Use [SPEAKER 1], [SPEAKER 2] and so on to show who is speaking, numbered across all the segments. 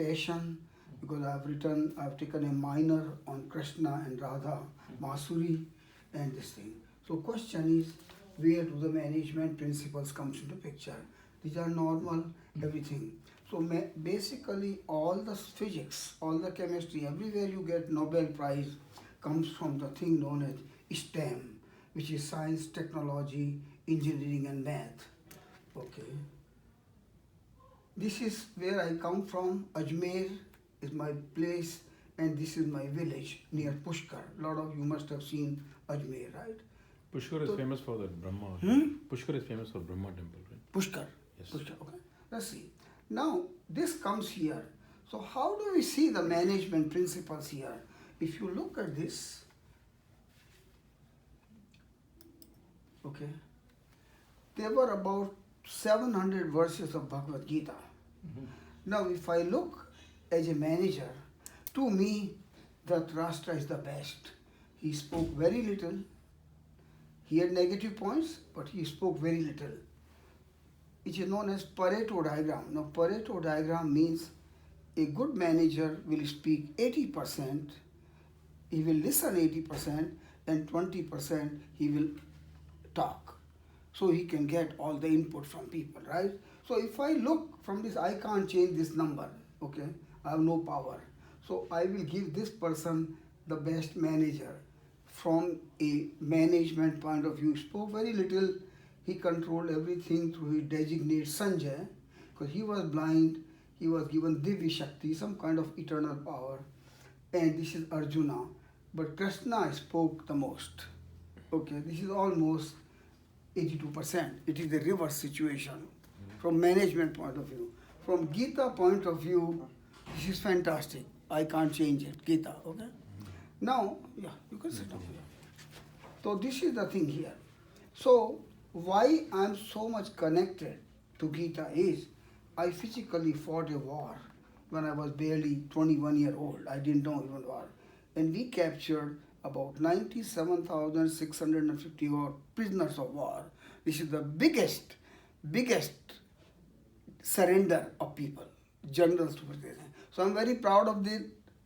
[SPEAKER 1] passion because I've taken a minor on Krishna and Radha, Masuri, and this thing. So question is, where do the management principles comes into picture? These are normal, everything. So basically all the physics, all the chemistry, everywhere you get Nobel Prize comes from the thing known as STEM, which is science, technology, engineering and math. Okay. This is where I come from. Ajmer is my place and this is my village near Pushkar. A lot of you must have seen Ajmer, right?
[SPEAKER 2] Pushkar is famous for the Brahma. Pushkar is famous for Brahma temple, right?
[SPEAKER 1] Pushkar.
[SPEAKER 2] Yes.
[SPEAKER 1] Pushkar, okay. Let's see. Now, this comes here. So how do we see the management principles here? If you look at this, okay, there were about 700 verses of Bhagavad Gita. Now, if I look as a manager, to me, Dhritarashtra is the best. He spoke very little. He had negative points, but he spoke very little. It is known as Pareto diagram. Now, Pareto diagram means a good manager will speak 80%, he will listen 80%, and 20% he will talk. So he can get all the input from people, right? So if I look from this, I can't change this number, okay? I have no power. So I will give this person the best manager. From a management point of view, spoke very little. He controlled everything through his designate Sanjay, because he was blind. He was given Divya Shakti, some kind of eternal power. And this is Arjuna. But Krishna spoke the most. Okay, this is almost 82%. It is the reverse situation from management point of view. From Gita point of view, this is fantastic. I can't change it, Gita, okay? Now, yeah, you can sit down here. So this is the thing here. So why I'm so much connected to Gita is I physically fought a war when I was barely 21 years old. I didn't know even war. And we captured about 97,650 prisoners of war. This is the biggest surrender of people, generals to prison. So I'm very proud of this.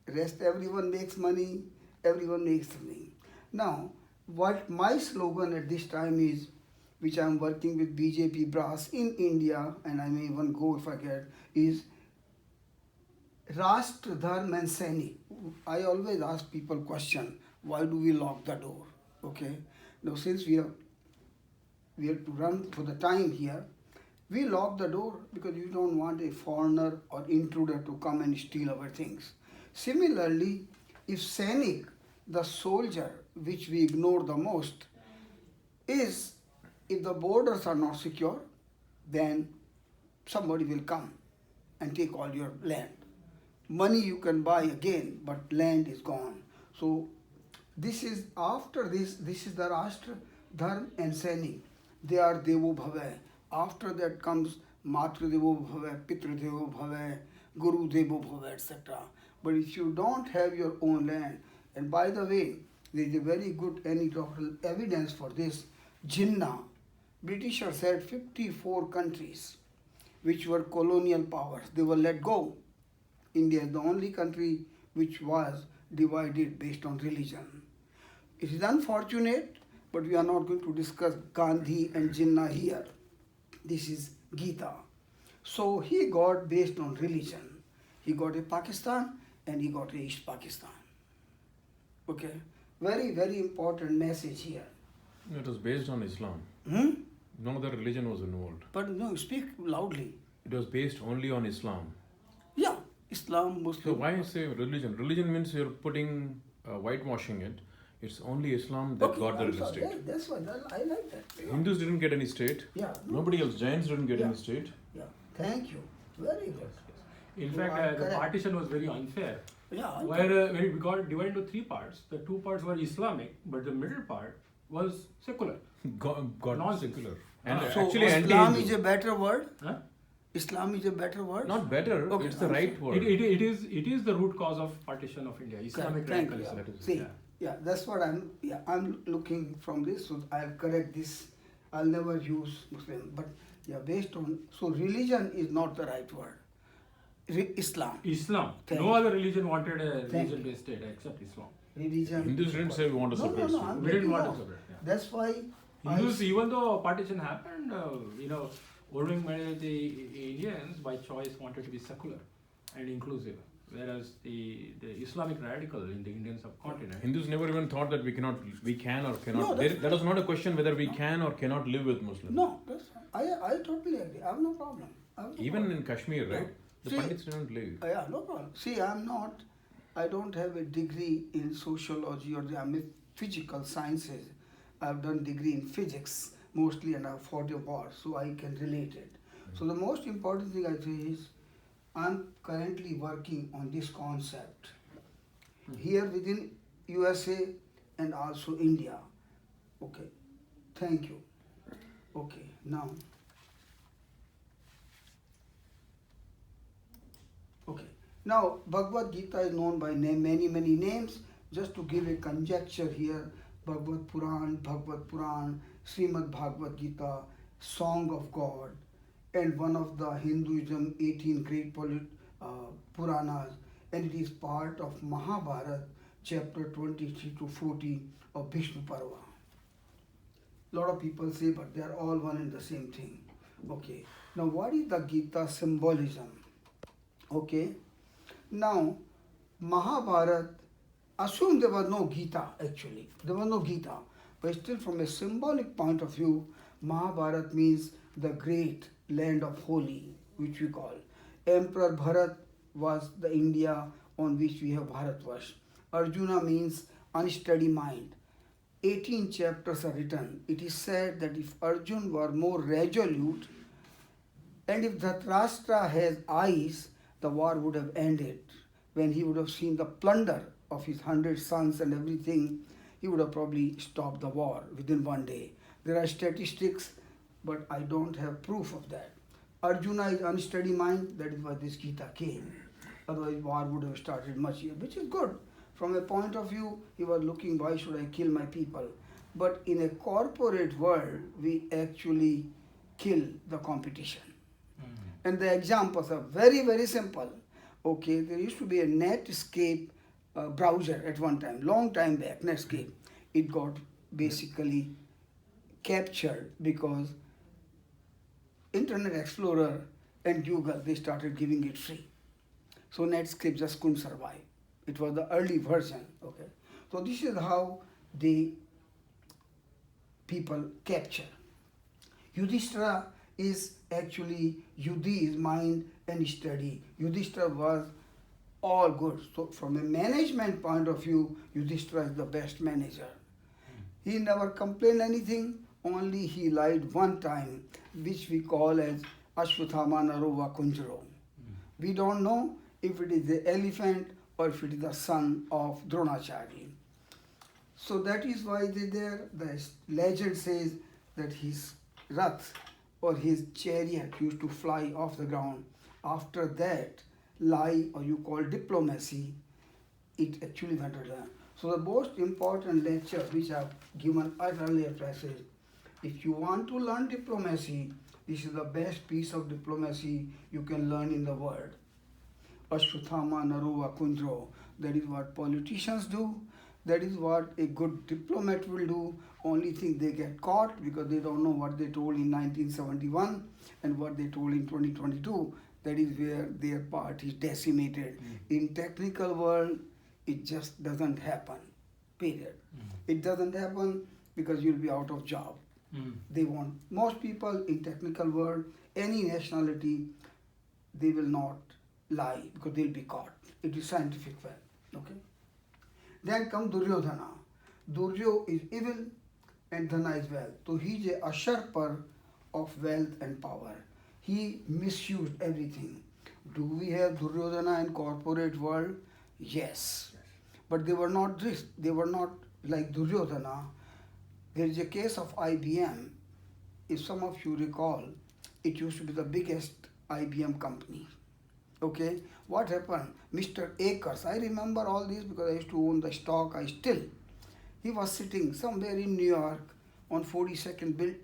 [SPEAKER 1] Rest, everyone makes money, everyone makes something. Now, what my slogan at this time is, which I'm working with BJP brass in India, and I may even go if I get, is Rashtra, Dharma and Sainik. I always ask people question, why do we lock the door? Okay. Now since we have to run for the time here, we lock the door because you don't want a foreigner or intruder to come and steal our things. Similarly, if Sainik, the soldier, which we ignore the most, is if the borders are not secure, then somebody will come and take all your land. Money you can buy again, but land is gone. So this is after this is the Rashtra, Dharma and Sainik. They are Devo Bhava. After that comes Matru Devo Bhava, Pitru Devo Bhava, Guru Devo Bhava, etc. But if you don't have your own land, and by the way, there is a very good anecdotal evidence for this. Jinnah, Britishers had 54 countries which were colonial powers. They were let go. India is the only country which was divided based on religion. It is unfortunate, but we are not going to discuss Gandhi and Jinnah here. This is Gita. So he got based on religion. He got a Pakistan and he got a East Pakistan. Okay, very, very important message here.
[SPEAKER 2] It was based on Islam. No other religion was involved.
[SPEAKER 1] But no, speak loudly.
[SPEAKER 2] It was based only on Islam.
[SPEAKER 1] Yeah, Islam, Muslim.
[SPEAKER 2] So why say religion? Religion means you're putting, whitewashing it. It's only Islam that got the real state.
[SPEAKER 1] Yeah, that's why I like that.
[SPEAKER 2] Hindus didn't get any state.
[SPEAKER 1] Yeah. No.
[SPEAKER 2] Nobody else. Jains didn't get any state.
[SPEAKER 1] Yeah, thank you. Very good.
[SPEAKER 3] In fact, the partition was very unfair.
[SPEAKER 1] Yeah.
[SPEAKER 3] Where we got divided into three parts. The two parts were Islamic, but the middle part was secular.
[SPEAKER 2] God
[SPEAKER 3] Non-secular.
[SPEAKER 2] And
[SPEAKER 1] So
[SPEAKER 2] actually
[SPEAKER 1] Islam
[SPEAKER 2] anti-Hindu.
[SPEAKER 1] is a better word?
[SPEAKER 3] Huh?
[SPEAKER 1] Islam is a better word?
[SPEAKER 2] Not better,
[SPEAKER 1] Okay,
[SPEAKER 2] it's the
[SPEAKER 1] I'm
[SPEAKER 2] right
[SPEAKER 1] sorry.
[SPEAKER 2] word.
[SPEAKER 3] It is the root cause of partition of India. Islamic
[SPEAKER 1] Thank you.
[SPEAKER 3] radicalism.
[SPEAKER 2] That is-
[SPEAKER 1] See,
[SPEAKER 3] Yeah.
[SPEAKER 1] yeah, that's what I'm looking from this, so I'll correct this. I'll never use Muslim, but yeah, based on, so religion is not the right word. Islam.
[SPEAKER 3] Islam.
[SPEAKER 1] Thank
[SPEAKER 3] No
[SPEAKER 1] you.
[SPEAKER 3] other religion wanted a
[SPEAKER 1] Thank
[SPEAKER 3] religion-based state except Islam.
[SPEAKER 1] Religion.
[SPEAKER 2] Hindus didn't say we want a separate state.
[SPEAKER 1] I'm
[SPEAKER 3] We didn't
[SPEAKER 1] letting
[SPEAKER 3] want
[SPEAKER 1] you
[SPEAKER 3] to
[SPEAKER 1] know.
[SPEAKER 3] separate, yeah.
[SPEAKER 1] That's why
[SPEAKER 3] Hindus, even though partition happened, overwhelming majority of the Indians by choice wanted to be secular and inclusive, whereas the Islamic radical in the Indian subcontinent.
[SPEAKER 2] Hindus never even thought that we can or cannot.
[SPEAKER 1] No, that's
[SPEAKER 2] That was not a question whether we can or cannot live with Muslims.
[SPEAKER 1] No, that's I totally agree. I have no problem.
[SPEAKER 2] Even in Kashmir, right? The
[SPEAKER 1] See,
[SPEAKER 2] Pandits didn't live.
[SPEAKER 1] Yeah, no problem. See, I don't have a degree in sociology or I'm a physical sciences. I've done degree in physics mostly and I've fought a war, so I can relate it. So the most important thing I say is I'm currently working on this concept here within USA and also India. Okay, thank you. Okay, now. Okay. Now, Bhagavad Gita is known by many names. Just to give a conjecture here, Bhagavad Puran, Srimad Bhagavad Gita, Song of God, and one of the Hinduism 18 great Puranas, and it is part of Mahabharata, chapter 23 to 40 of Bhishma Parva. Lot of people say, but they are all one and the same thing. Okay. Now, what is the Gita symbolism? Okay. Now, Mahabharata, assume there was no Gita actually. There was no Gita. But still from a symbolic point of view, Mahabharata means the great land of holy, which we call. Emperor Bharat was the India on which we have Bharatvarsh. Arjuna means unsteady mind. 18 chapters are written. It is said that if Arjuna were more resolute and if Dhritarashtra has eyes, the war would have ended. When he would have seen the plunder of his 100 sons and everything, he would have probably stopped the war within one day. There are statistics, but I don't have proof of that. Arjuna is unsteady mind, that is why this Gita came. Otherwise war would have started much earlier, which is good. From a point of view, he was looking, why should I kill my people? But in a corporate world, we actually kill the competition. And the examples are very simple. Okay, there used to be a Netscape browser at one time, long time back, Netscape. It got basically captured because Internet Explorer and Google, they started giving it free. So Netscape just couldn't survive. It was the early version, okay. So this is how the people capture. Yudhishthira is actually, Yudhi is mind and study. Yudhishthira was all good. So from a management point of view, Yudhishthira is the best manager. He never complained anything, only he lied one time, which we call as Ashwathama Narova Kunjaro. We don't know if it is the elephant or if it is the son of Dronacharya. So that is why the legend says that his rath or his chariot used to fly off the ground. After that, lie or you call diplomacy, it actually went down. So the most important lecture which I have given at earlier classes, if you want to learn diplomacy, this is the best piece of diplomacy you can learn in the world. Ashwathama Narova Kunjaro. That is what politicians do. That is what a good diplomat will do. Only thing they get caught because they don't know what they told in 1971 and what they told in 2022. That is where their part is decimated. In technical world, it just doesn't happen. Period. It doesn't happen because you'll be out of job. They want most people in technical world, any nationality, they will not lie because they'll be caught. It is scientific fact. Okay. Then come Duryodhana. Duryo is evil and Dhana is wealth. So he is a usurper of wealth and power. He misused everything. Do we have Duryodhana in corporate world? Yes. But they were not this. They were not like Duryodhana. There is a case of IBM. If some of you recall, it used to be the biggest IBM company. Okay, what happened? Mr. Akers, I remember all this because I used to own the stock. He was sitting somewhere in New York on 42nd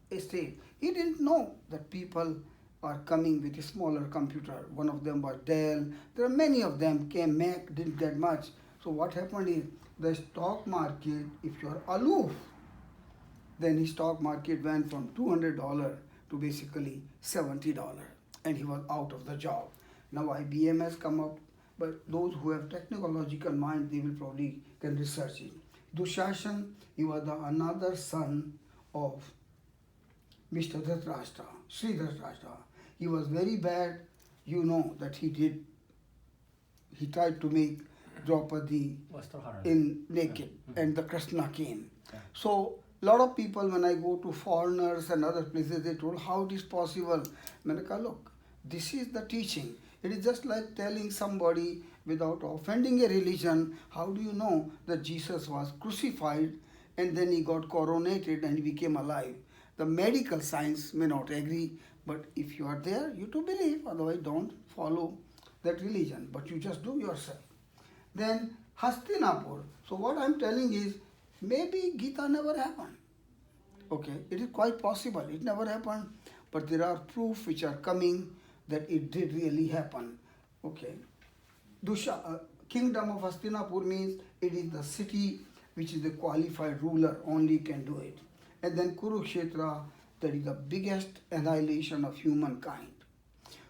[SPEAKER 1] Estate. He didn't know that people are coming with a smaller computer. One of them was Dell. There are many of them came. Mac didn't get much. So what happened is the stock market, if you are aloof, then his stock market went from $200 to basically $70, and he was out of the job. Now IBM has come up, but those who have technological mind, they will probably can research it. Dushashan, he was another son of Mr. Dhritarashtra, Sri Dhritarashtra. He was very bad. You know that he tried to make Draupadi in naked, and the Krishna came. So lot of people, when I go to foreigners and other places, they told how it is possible. Manaka, look, this is the teaching. It is just like telling somebody without offending a religion, how do you know that Jesus was crucified and then he got coronated and he became alive? The medical science may not agree, but if you are there, you to believe, otherwise don't follow that religion, but you just do yourself. Then Hastinapur. So what I'm telling is, maybe Gita never happened. Okay, it is quite possible. It never happened, but there are proofs which are coming that it did really happen. Okay, Kingdom of Hastinapur means it is the city which is the qualified ruler only can do it. And then Kurukshetra, that is the biggest annihilation of humankind.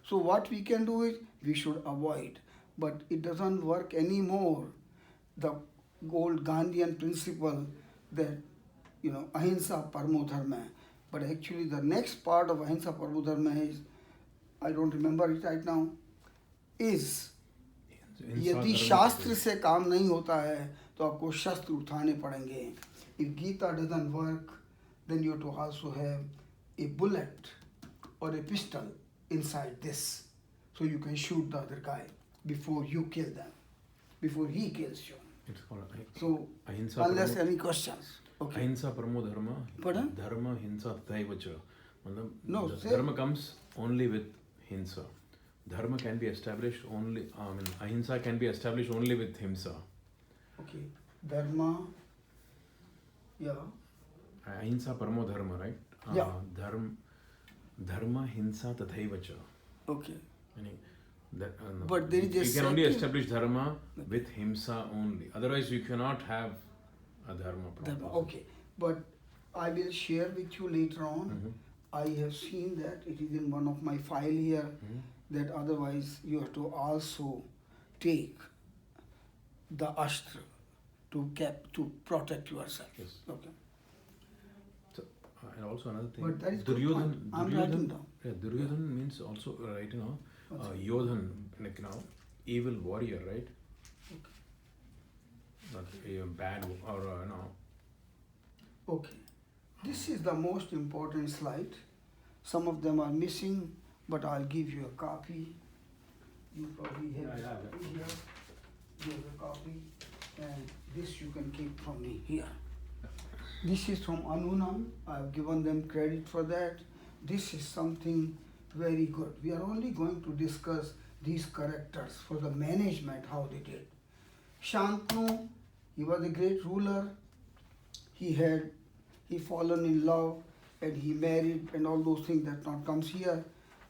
[SPEAKER 1] So what we can do is we should avoid, but it doesn't work anymore. The old Gandhian principle that, you know, ahimsa paramo dharma, but actually the next part of ahimsa paramo dharma is, I don't remember it right now, is यदि शास्त्र से काम नहीं होता है तो आपको शस्त्र उठाने पड़ेंगे. If Gita doesn't work, then you have to also have a bullet or a pistol inside this, so you can shoot the other guy before you kill them, before he kills you.
[SPEAKER 2] It's called
[SPEAKER 1] So,
[SPEAKER 2] ahimsa
[SPEAKER 1] unless any questions. Okay.
[SPEAKER 2] ahimsa paramo dharma.
[SPEAKER 1] Pardon?
[SPEAKER 2] Dharma hinsa tathaivacha.
[SPEAKER 1] No,
[SPEAKER 2] the
[SPEAKER 1] say-
[SPEAKER 2] dharma comes only with hinsa. Dharma can be established only, ahimsa can be established only with himsa.
[SPEAKER 1] Okay. Dharma. Yeah.
[SPEAKER 2] Ahimsa paramo dharma, right?
[SPEAKER 1] Yeah.
[SPEAKER 2] Dharma hinsa tathaivacha.
[SPEAKER 1] Okay.
[SPEAKER 2] Meaning that, no.
[SPEAKER 1] But there is a
[SPEAKER 2] you can only
[SPEAKER 1] second-
[SPEAKER 2] establish dharma with himsa only. Otherwise, you cannot have a dharma.
[SPEAKER 1] Dharma.
[SPEAKER 2] properly.
[SPEAKER 1] Okay. But I will share with you later on.
[SPEAKER 2] Mhm.
[SPEAKER 1] I have seen that it is in one of my file here.
[SPEAKER 2] Mhm.
[SPEAKER 1] That otherwise you have to also take the ashtra to protect yourself.
[SPEAKER 2] Yes.
[SPEAKER 1] Okay.
[SPEAKER 2] So, and also another thing.
[SPEAKER 1] But that is good
[SPEAKER 2] Duryodhan.
[SPEAKER 1] point. I'm writing down.
[SPEAKER 2] Yeah, Duryodhan means also right. Yodhan, like evil warrior, right? Not a bad or
[SPEAKER 1] Okay. This is the most important slide. Some of them are missing, but I'll give you a copy. You probably have
[SPEAKER 3] Yeah,
[SPEAKER 1] a copy here. Here's a copy, and this you can keep from me here. This is from Anunam. I've given them credit for that. This is something very good. We are only going to discuss these characters for the management, how they did. Shantanu, he was a great ruler. He fallen in love and he married and all those things that not comes here.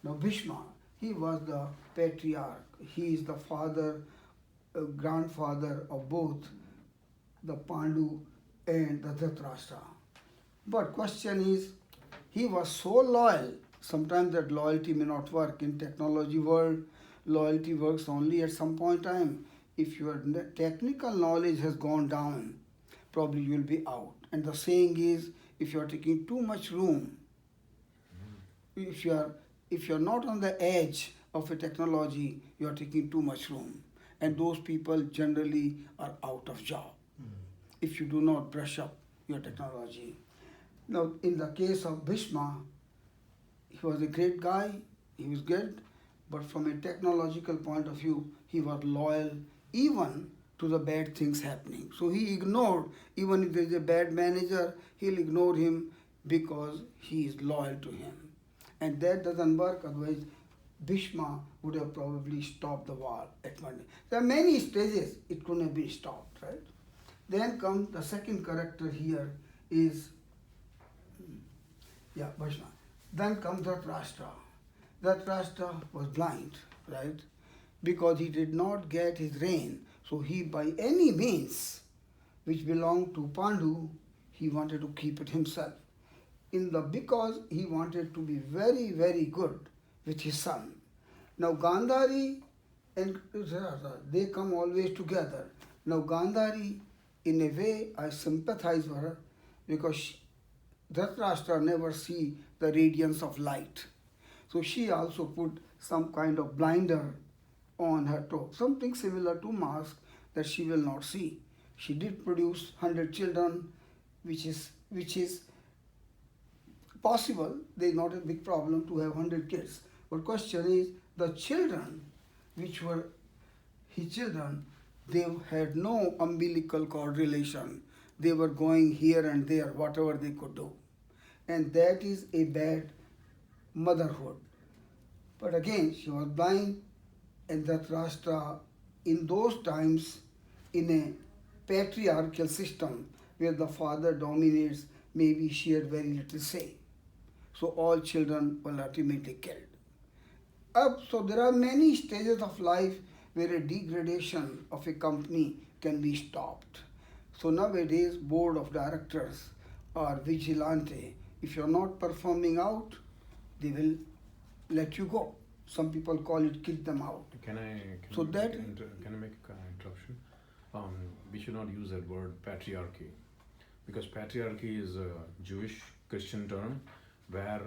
[SPEAKER 1] Now Bhishma, he was the patriarch. He is the father, grandfather of both the Pandu and the Dhritarashtra. But question is, he was so loyal. Sometimes that loyalty may not work in technology world. Loyalty works only at some point in time. If your technical knowledge has gone down, probably you will be out. And the saying is, if you are taking too much room, if you are not on the edge of a technology, you are taking too much room. And those people generally are out of job if you do not brush up your technology. Now, in the case of Bhishma, he was a great guy, he was good, but from a technological point of view, he was loyal even to the bad things happening. So he ignored, even if there is a bad manager, he'll ignore him because he is loyal to him. And that doesn't work, otherwise Bhishma would have probably stopped the war at one day. There are many stages it couldn't have been stopped, right? Then comes the second character here is, Bhishma. Then comes Dhritarashtra. Dhritarashtra was blind, right? Because he did not get his reign. So he, by any means which belonged to Pandu, he wanted to keep it himself. Because he wanted to be very, very good with his son. Now Gandhari and Dhritarashtra, they come always together. Now Gandhari, in a way, I sympathize with her because Dhritarashtra never see the radiance of light. So she also put some kind of blinder on her toe, something similar to mask that she will not see. She did produce 100 children, which is possible. There is not a big problem to have 100 kids. But question is, the children, which were his children, they had no umbilical cord relation. They were going here and there, whatever they could do. And that is a bad motherhood. But again, she was blind, and Dhritarashtra, in those times, in a patriarchal system where the father dominates, maybe she had very little say. So all children were ultimately killed. So there are many stages of life where a degradation of a company can be stopped. So nowadays, board of directors are vigilante. If you're not performing out, they will let you go. Some people call it kick them out.
[SPEAKER 2] Can I
[SPEAKER 1] So that-
[SPEAKER 2] can I make an interruption? We should not use that word patriarchy, because patriarchy is a Jewish Christian term where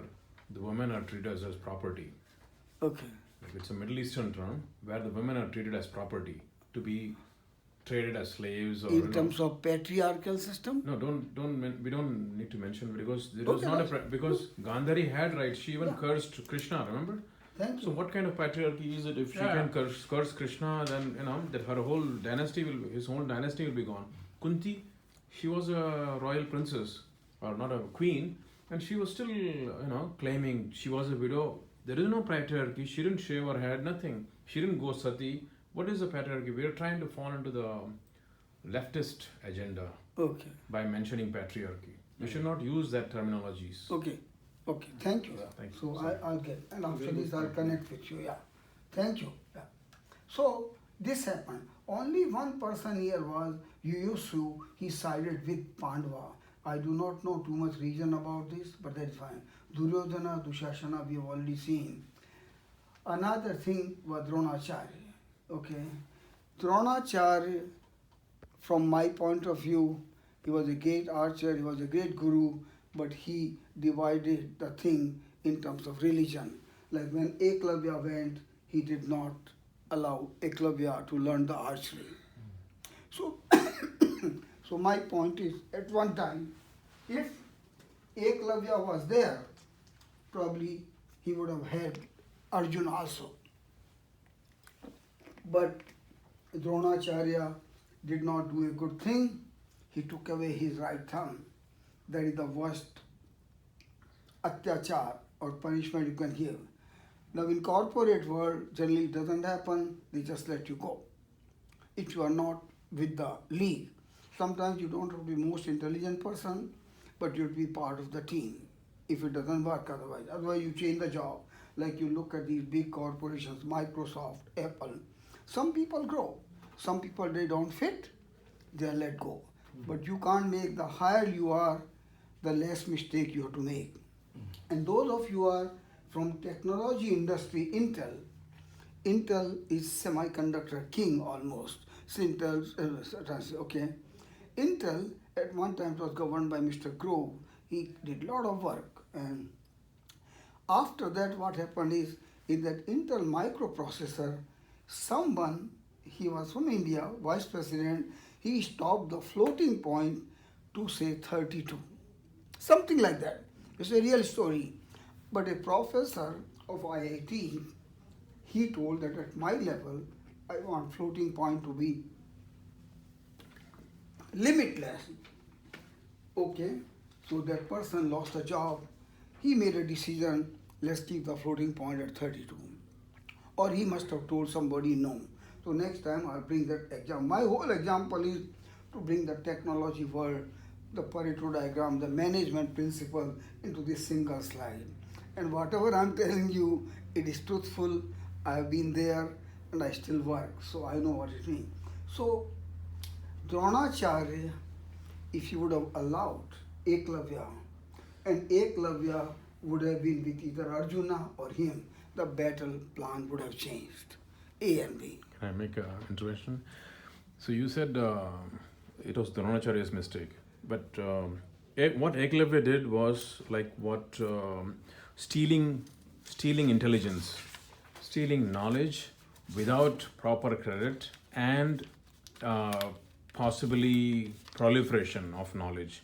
[SPEAKER 2] the women are treated as property.
[SPEAKER 1] Okay.
[SPEAKER 2] Like it's a Middle Eastern term where the women are treated as property to be traded as slaves or
[SPEAKER 1] In terms of patriarchal system?
[SPEAKER 2] No, we don't need to mention because there was
[SPEAKER 1] Okay,
[SPEAKER 2] not a
[SPEAKER 1] that's-
[SPEAKER 2] because Gandhari had rights. She even
[SPEAKER 1] Yeah.
[SPEAKER 2] cursed Krishna. Remember?
[SPEAKER 1] Thank
[SPEAKER 2] So
[SPEAKER 1] you.
[SPEAKER 2] what kind of patriarchy is it if she
[SPEAKER 3] Yeah.
[SPEAKER 2] can curse Krishna? Then that her whole dynasty his whole dynasty will be gone. Kunti, she was a royal princess or not a queen, and she was still claiming she was a widow. There is no patriarchy. She didn't shave her head. Nothing. She didn't go sati. What is the patriarchy? We are trying to fall into the leftist agenda
[SPEAKER 1] Okay.
[SPEAKER 2] by mentioning patriarchy. We should not use that terminologies.
[SPEAKER 1] Okay. Okay. Thank you.
[SPEAKER 2] Thank you.
[SPEAKER 1] So
[SPEAKER 2] Sorry.
[SPEAKER 1] I'll get, and after
[SPEAKER 3] Very
[SPEAKER 1] this
[SPEAKER 3] good
[SPEAKER 1] I'll
[SPEAKER 3] point.
[SPEAKER 1] connect with you. Yeah. Thank you. Yeah. So this happened. Only one person here was Yuyusu. He sided with Pandava. I do not know too much reason about this, but that's fine. Duryodhana, Dushasana, we have already seen. Another thing was Dronacharya. Okay. Dronacharya, from my point of view, he was a great archer, he was a great guru, but he divided the thing in terms of religion. Like when Eklavya went, he did not allow Eklavya to learn the archery. So, so my point is, at one time, if Eklavya was there, probably he would have had Arjuna also. But Dronacharya did not do a good thing. He took away his right thumb. That is the worst atyachar or punishment you can give. Now in corporate world, generally it doesn't happen. They just let you go. If you are not with the league. Sometimes you don't have to be most intelligent person, but you'll be part of the team. If it doesn't work otherwise. Otherwise you change the job. Like you look at these big corporations, Microsoft, Apple. Some people grow. Some people, they don't fit, they are let go. But you can't make, the higher you are, the less mistake you have to make. And those of you are from technology industry, Intel is semiconductor king almost. So okay. Intel at one time was governed by Mr. Grove. He did a lot of work, and after that what happened is, in that Intel microprocessor, someone, he was from India, vice president, he stopped the floating point to say 32. Something like that. It's a real story. But a professor of IIT, he told that at my level, I want floating point to be limitless. Okay, so that person lost a job. He made a decision, let's keep the floating point at 32. Or he must have told somebody no. So next time I'll bring that example. My whole example is to bring the technology world, the Pareto diagram, the management principle into this single slide. And whatever I'm telling you It is truthful. I have been there and I still work, so I know what it means. So, Dronacharya, if you would have allowed Eklavya, and Eklavya would have been with either Arjuna or him, the battle plan would have changed. A and B.
[SPEAKER 2] Can I make an intervention? So you said it was Dronacharya's mistake, but what Eklavya did was like what stealing intelligence, stealing knowledge without proper credit, and possibly proliferation of knowledge.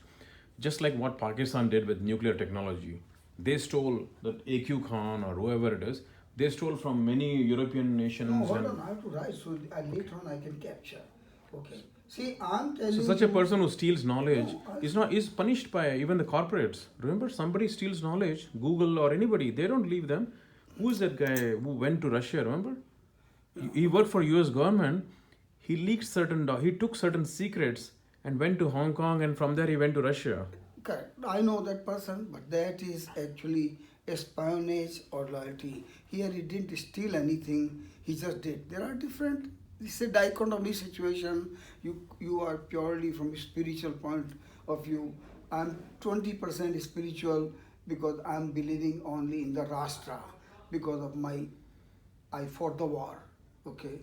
[SPEAKER 2] Just like what Pakistan did with nuclear technology. They stole that AQ Khan or whoever it is, they stole from many European nations.
[SPEAKER 1] No, hold
[SPEAKER 2] and
[SPEAKER 1] on, I have to write so later on I can capture. Okay. See, I'm telling
[SPEAKER 2] so such a
[SPEAKER 1] you-
[SPEAKER 2] person who steals knowledge
[SPEAKER 1] No,
[SPEAKER 2] is punished by even the corporates. Remember, somebody steals knowledge, Google or anybody, they don't leave them. Who's that guy who went to Russia? Remember, he worked for U.S. government. He leaked he took certain secrets and went to Hong Kong, and from there he went to Russia.
[SPEAKER 1] Correct. I know that person, but that is actually espionage or loyalty. Here he didn't steal anything, he just did. There are different, it's a dichotomy situation. You are purely from a spiritual point of view. I'm 20% spiritual because I'm believing only in the Rashtra because of I fought the war, okay?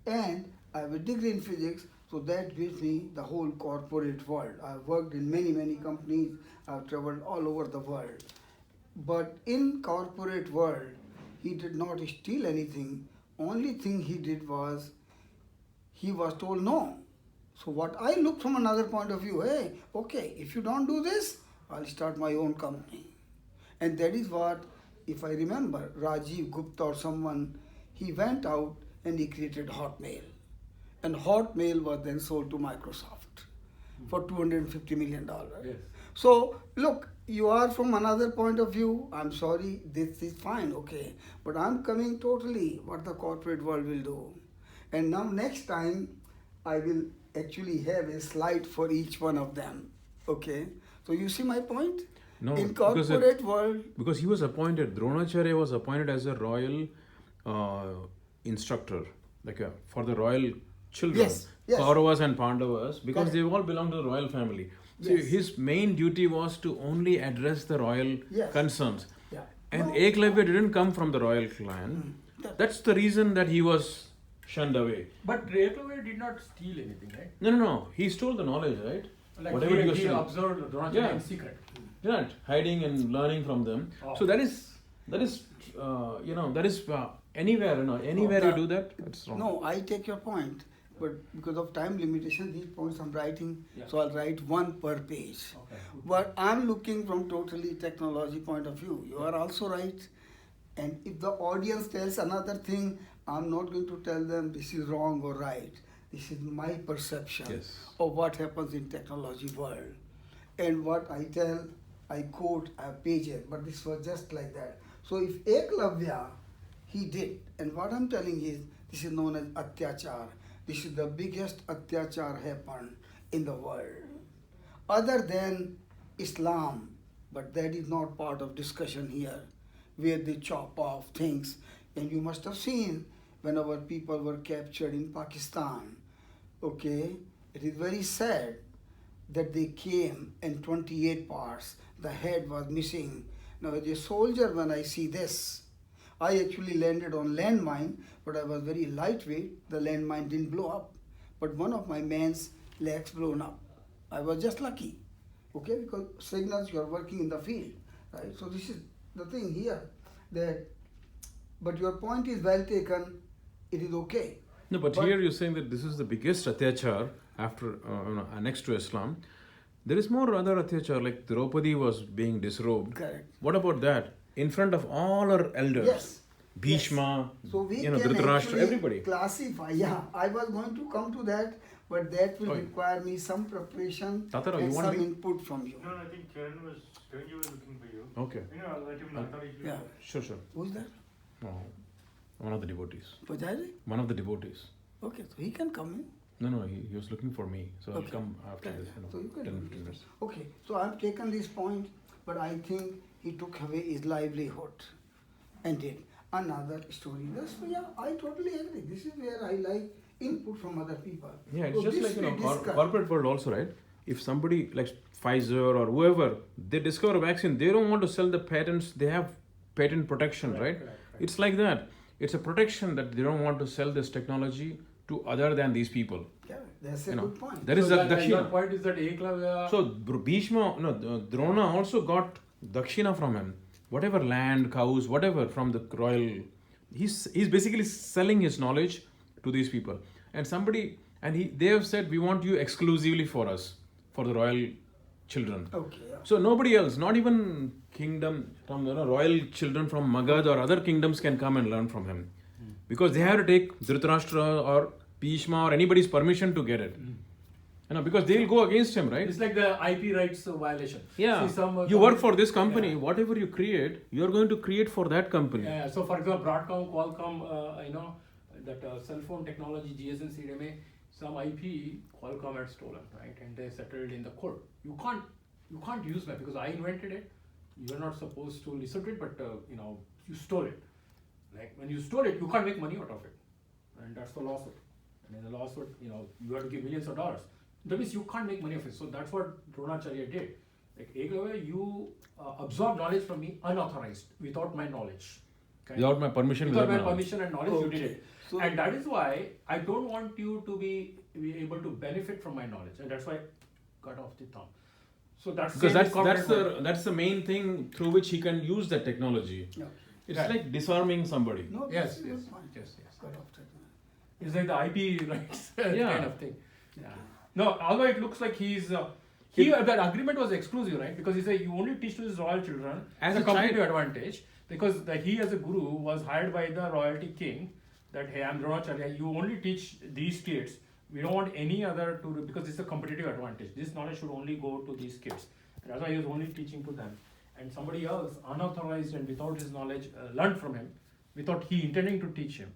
[SPEAKER 1] And I have a degree in physics, so that gives me the whole corporate world. I've worked in many companies, I've traveled all over the world. But in corporate world, he did not steal anything. Only thing he did was, he was told no. So what I look from another point of view, hey, okay, if you don't do this, I'll start my own company. And that is what, if I remember, Rajiv Gupta or someone, he went out and he created Hotmail. And Hotmail was then sold to Microsoft for $250 million.
[SPEAKER 3] Yes.
[SPEAKER 1] So, look, you are from another point of view. I'm sorry, this is fine, okay. But I'm coming totally what the corporate world will do. And now next time, I will actually have a slide for each one of them, okay. So you see my point?
[SPEAKER 2] No,
[SPEAKER 1] In
[SPEAKER 2] because
[SPEAKER 1] corporate world,
[SPEAKER 2] because he was appointed, Dronacharya was appointed as a royal instructor, like for the royal children,
[SPEAKER 1] Yes, yes.
[SPEAKER 2] Kauravas and Pandavas, because
[SPEAKER 1] Correct.
[SPEAKER 2] they all belong to the royal family. So
[SPEAKER 1] Yes.
[SPEAKER 2] his main duty was to only address the royal
[SPEAKER 1] Yes.
[SPEAKER 2] concerns.
[SPEAKER 1] yeah.
[SPEAKER 2] And
[SPEAKER 1] No,
[SPEAKER 2] Eklavya didn't come from the royal clan.
[SPEAKER 1] that-
[SPEAKER 2] That's the reason that he was shunned away.
[SPEAKER 3] But Eklavya did not steal anything, right?
[SPEAKER 2] No. He stole the knowledge, right?
[SPEAKER 3] Like
[SPEAKER 2] Whatever
[SPEAKER 3] he
[SPEAKER 2] was stealing.
[SPEAKER 3] observed Dronacharya
[SPEAKER 2] Yeah.
[SPEAKER 3] in secret.
[SPEAKER 2] Right, hiding and learning from them.
[SPEAKER 3] Oh.
[SPEAKER 2] So that is anywhere, anywhere you
[SPEAKER 1] that-
[SPEAKER 2] do that, it's wrong.
[SPEAKER 1] No, I take your point, but because of time limitation, these points I'm writing,
[SPEAKER 3] Yeah.
[SPEAKER 1] so I'll write one per page.
[SPEAKER 3] Okay.
[SPEAKER 1] But I'm looking from totally technology point of view. You are also right. And if the audience tells another thing, I'm not going to tell them this is wrong or right. This is my perception
[SPEAKER 2] Yes.
[SPEAKER 1] of what happens in technology world. And what I tell, I quote, I have pages, but this was just like that. So if Eklavya, he did, and what I'm telling is, this is known as Atyachar. This is the biggest Atyachar happened in the world. Other than Islam, but that is not part of discussion here, where they chop off things. And you must have seen when our people were captured in Pakistan, okay, it is very sad that they came in 28 parts, the head was missing. Now as a soldier, when I see this, I actually landed on landmine, but I was very lightweight, the landmine didn't blow up. But one of my man's legs blown up. I was just lucky, okay, because signals, you are working in the field, right? So this is the thing here, that, but your point is well taken, it is okay.
[SPEAKER 2] No, but
[SPEAKER 1] But-
[SPEAKER 2] here you're saying that this is the biggest atyachar after next to Islam. There is more other atyachar, like Draupadi was being disrobed.
[SPEAKER 1] Correct.
[SPEAKER 2] What about that? In front of all her elders,
[SPEAKER 1] Yes.
[SPEAKER 2] Bhishma,
[SPEAKER 1] So we can
[SPEAKER 2] Dhritarashtra,
[SPEAKER 1] actually
[SPEAKER 2] everybody.
[SPEAKER 1] classify, yeah, I was going to come to that, but that will
[SPEAKER 2] Oh, yeah.
[SPEAKER 1] require me some preparation
[SPEAKER 2] Tatara,
[SPEAKER 1] and
[SPEAKER 2] you want
[SPEAKER 1] some
[SPEAKER 2] me-
[SPEAKER 1] input from you.
[SPEAKER 4] No, I think Kiran was looking for you.
[SPEAKER 2] Okay,
[SPEAKER 4] I'll let him know. I thought he
[SPEAKER 1] Yeah.
[SPEAKER 2] sure.
[SPEAKER 1] Who's that?
[SPEAKER 2] Oh, one of the devotees.
[SPEAKER 1] Pujari?
[SPEAKER 2] One of the devotees.
[SPEAKER 1] Okay, so he can come in.
[SPEAKER 2] No, he was looking for me, so I'll
[SPEAKER 1] Okay.
[SPEAKER 2] come after
[SPEAKER 1] Correct.
[SPEAKER 2] this,
[SPEAKER 1] So you can
[SPEAKER 2] 10,
[SPEAKER 1] do
[SPEAKER 2] 15
[SPEAKER 1] this.
[SPEAKER 2] minutes.
[SPEAKER 1] Okay, so I've taken this point, but I think he took away his livelihood and did. another story. I totally agree. This is where I like input from other people.
[SPEAKER 2] Yeah, it's
[SPEAKER 1] So
[SPEAKER 2] just
[SPEAKER 1] this
[SPEAKER 2] like,
[SPEAKER 1] we discuss.
[SPEAKER 2] corporate world also, right? If somebody like Pfizer or whoever, they discover a vaccine, they don't want to sell the patents, they have patent protection, right?
[SPEAKER 3] Correct.
[SPEAKER 2] It's like that. It's a protection that they don't want to sell this technology to other than these people.
[SPEAKER 1] Yeah, that's a
[SPEAKER 2] You know,
[SPEAKER 1] good point.
[SPEAKER 2] there is
[SPEAKER 3] so
[SPEAKER 2] that
[SPEAKER 3] that
[SPEAKER 2] Dakshina.
[SPEAKER 3] point is that Eklavya.
[SPEAKER 2] So Bhishma, no, Drona also got Dakshina from him. Whatever land, cows, whatever from the royal, he's basically selling his knowledge to these people. And they have said, we want you exclusively for us, for the royal children.
[SPEAKER 1] Okay. Yeah.
[SPEAKER 2] So nobody else, not even kingdom from royal children from Magad or other kingdoms can come and learn from him, because they have to take Dhritarashtra or Bhishma or anybody's permission to get it. Because they will go against him, right?
[SPEAKER 3] It's like the IP rights violation.
[SPEAKER 2] Yeah,
[SPEAKER 3] See, some,
[SPEAKER 2] you work for this company.
[SPEAKER 3] Yeah.
[SPEAKER 2] Whatever you create, you are going to create for that company.
[SPEAKER 3] Yeah, so for example, Broadcom, Qualcomm, that cell phone technology, GSM, CDMA, some IP Qualcomm had stolen, right? And they settled in the court. You can't use that because I invented it. You're not supposed to listen to it, but you stole it. Like when you stole it, you can't make money out of it, and that's the lawsuit. And in the lawsuit, you have to give millions of dollars. That means you can't make money of it. So that's what Dronacharya did. Like Eklavya, you absorb knowledge from me unauthorized, without my knowledge. Okay?
[SPEAKER 2] Without my permission,
[SPEAKER 3] Without my
[SPEAKER 2] knowledge.
[SPEAKER 3] permission and knowledge, you did it.
[SPEAKER 1] So-
[SPEAKER 3] And that is why I don't want you to be able to benefit from my knowledge, and that's why I cut off the thumb. So that's
[SPEAKER 2] Because
[SPEAKER 3] same with corporate world.
[SPEAKER 2] that's the main thing through which he can use that technology.
[SPEAKER 1] Yeah.
[SPEAKER 2] It's
[SPEAKER 3] Right.
[SPEAKER 2] like disarming somebody.
[SPEAKER 1] No,
[SPEAKER 3] Yes,
[SPEAKER 1] this is a
[SPEAKER 3] yes,
[SPEAKER 1] good point.
[SPEAKER 3] yes, yes.
[SPEAKER 1] Cut off that.
[SPEAKER 3] It's like the IP rights
[SPEAKER 2] Yeah.
[SPEAKER 3] kind of thing. Yeah. No, although it looks like that agreement was exclusive, right? Because he said you only teach to his royal children
[SPEAKER 2] As
[SPEAKER 3] as a
[SPEAKER 2] a
[SPEAKER 3] competitive
[SPEAKER 2] child.
[SPEAKER 3] advantage, because he as a guru was hired by the royalty king that, hey, I'm Dronacharya, you only teach these kids. We don't want any other because it's a competitive advantage. This knowledge should only go to these kids. And that's why he was only teaching to them. And somebody else, unauthorized and without his knowledge, learned from him, without he intending to teach him,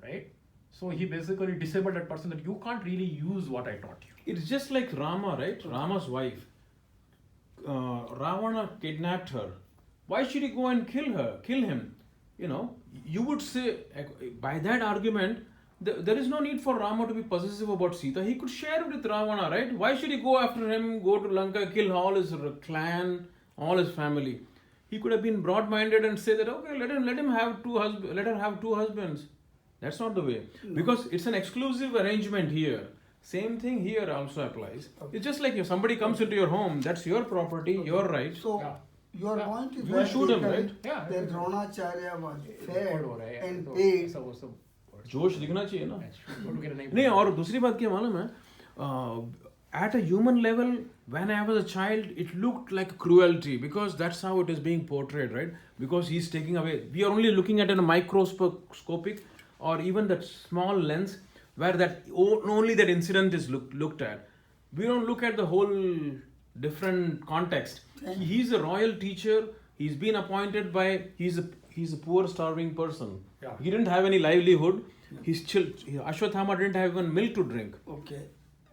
[SPEAKER 3] right? So he basically disabled that person that you can't really use what I taught you.
[SPEAKER 2] It's just like Rama, right? Rama's wife. Ravana kidnapped her. Why should he go and kill him? You would say, by that argument, there is no need for Rama to be possessive about Sita. He could share it with Ravana, right? Why should he go after him, go to Lanka, kill all his clan, all his family? He could have been broad-minded and say that, okay, let him have let her have two husbands. That's not the way. Because it's an exclusive arrangement here. Same thing here also applies.
[SPEAKER 1] Okay.
[SPEAKER 2] It's just like if somebody comes into your home, that's your property, your right.
[SPEAKER 1] So
[SPEAKER 3] Yeah.
[SPEAKER 1] your
[SPEAKER 3] Yeah.
[SPEAKER 1] point is
[SPEAKER 2] You will shoot him, right?
[SPEAKER 3] Yeah.
[SPEAKER 1] that Dronacharya was
[SPEAKER 3] Record
[SPEAKER 1] fed
[SPEAKER 3] हो रहा है,
[SPEAKER 1] and
[SPEAKER 3] तो
[SPEAKER 1] paid.
[SPEAKER 3] ऐसा वो सब
[SPEAKER 2] जोश दिखना चाहिए ना
[SPEAKER 3] फोटो के नहीं
[SPEAKER 2] नहीं और दूसरी बात क्या मालूम है at a human level when I was a child it looked like cruelty because that's how it is being portrayed, right? Because he's taking away, we are only looking at it in a microscopic or even that small lens where that only that incident is looked at. We don't look at the whole different context. He's a royal teacher. He's been appointed by, he's a poor starving person.
[SPEAKER 3] Yeah.
[SPEAKER 2] He didn't have any livelihood. Ashwatthama didn't have even milk to drink,
[SPEAKER 1] Okay.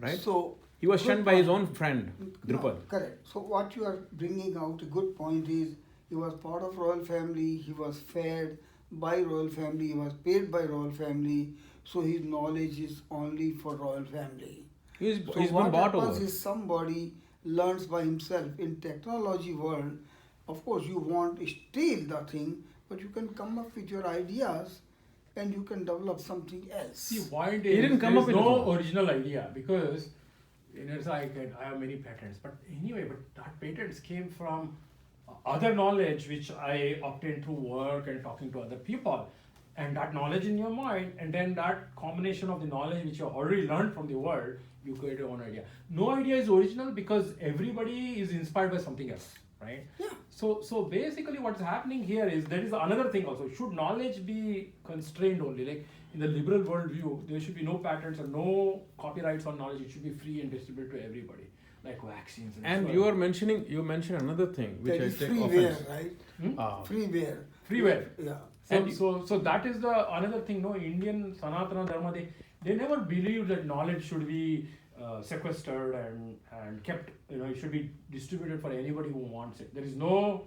[SPEAKER 2] right?
[SPEAKER 1] So
[SPEAKER 2] He was
[SPEAKER 1] good
[SPEAKER 2] shunned by his
[SPEAKER 1] point.
[SPEAKER 2] own friend,
[SPEAKER 1] No,
[SPEAKER 2] Drupad.
[SPEAKER 1] correct. So what you are bringing out, a good point is, he was part of royal family, he was fed by royal family, he was paid by royal family, so his knowledge is only for royal family.
[SPEAKER 2] He's
[SPEAKER 1] So
[SPEAKER 2] been
[SPEAKER 1] what
[SPEAKER 2] bought
[SPEAKER 1] happens
[SPEAKER 2] over.
[SPEAKER 1] is somebody learns by himself. In technology world, of course you want to steal the thing, but you can come up with your ideas and you can develop something else.
[SPEAKER 3] See, point
[SPEAKER 2] He
[SPEAKER 3] is,
[SPEAKER 2] didn't come
[SPEAKER 3] there
[SPEAKER 2] up
[SPEAKER 3] is
[SPEAKER 2] with
[SPEAKER 3] no
[SPEAKER 2] his own.
[SPEAKER 3] original idea because it's like I have many patents, but anyway, but that patents came from other knowledge which I obtained through work and talking to other people, and that knowledge in your mind, and then that combination of the knowledge which you already learned from the world, you create your own idea. No idea is original because everybody is inspired by something else, right?
[SPEAKER 1] Yeah.
[SPEAKER 3] So basically what's happening here is there is another thing also. Should knowledge be constrained only? Like in the liberal worldview, there should be no patents or no copyrights on knowledge. It should be free and distributed to everybody, like vaccines.
[SPEAKER 2] And
[SPEAKER 3] so
[SPEAKER 2] you
[SPEAKER 3] on.
[SPEAKER 2] you mentioned another thing which
[SPEAKER 1] That
[SPEAKER 2] I
[SPEAKER 1] is
[SPEAKER 2] take
[SPEAKER 1] freeware,
[SPEAKER 2] offense.
[SPEAKER 1] right?
[SPEAKER 2] Ah.
[SPEAKER 1] Freeware.
[SPEAKER 3] Freeware.
[SPEAKER 1] Yeah.
[SPEAKER 2] And
[SPEAKER 3] So that is the another thing. No, Indian Sanatana Dharma, they never believed that knowledge should be sequestered and kept. It should be distributed for anybody who wants it. There is no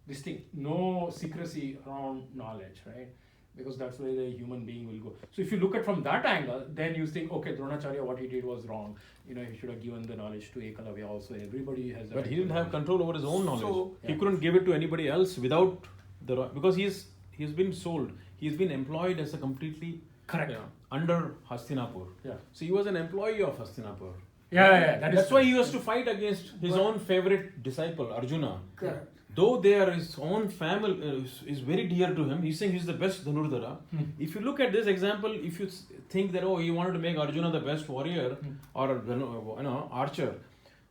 [SPEAKER 3] secrecy around knowledge, right? because that's where the human being will go. So if you look at from that angle, then you think, okay, Dronacharya, what he did was wrong. You know, he should have given the knowledge to Ekalavya also. Everybody has. the
[SPEAKER 2] But
[SPEAKER 3] right
[SPEAKER 2] he
[SPEAKER 3] to
[SPEAKER 2] didn't have
[SPEAKER 3] knowledge.
[SPEAKER 2] control over his own knowledge.
[SPEAKER 1] So-
[SPEAKER 2] He
[SPEAKER 3] Yeah.
[SPEAKER 2] couldn't give it to anybody else without because he's been sold. He's been employed as a completely
[SPEAKER 3] Correct.
[SPEAKER 2] under Hastinapur.
[SPEAKER 3] Yeah.
[SPEAKER 2] So he was an employee of Hastinapur.
[SPEAKER 3] Yeah.
[SPEAKER 2] That's why he was to fight against his
[SPEAKER 1] But-
[SPEAKER 2] own favorite disciple, Arjuna.
[SPEAKER 1] Correct.
[SPEAKER 2] Though they are his own family is very dear to him, he's saying he's the best Dhanurdhara. If you look at this example, if you think that he wanted to make Arjuna the best warrior or archer,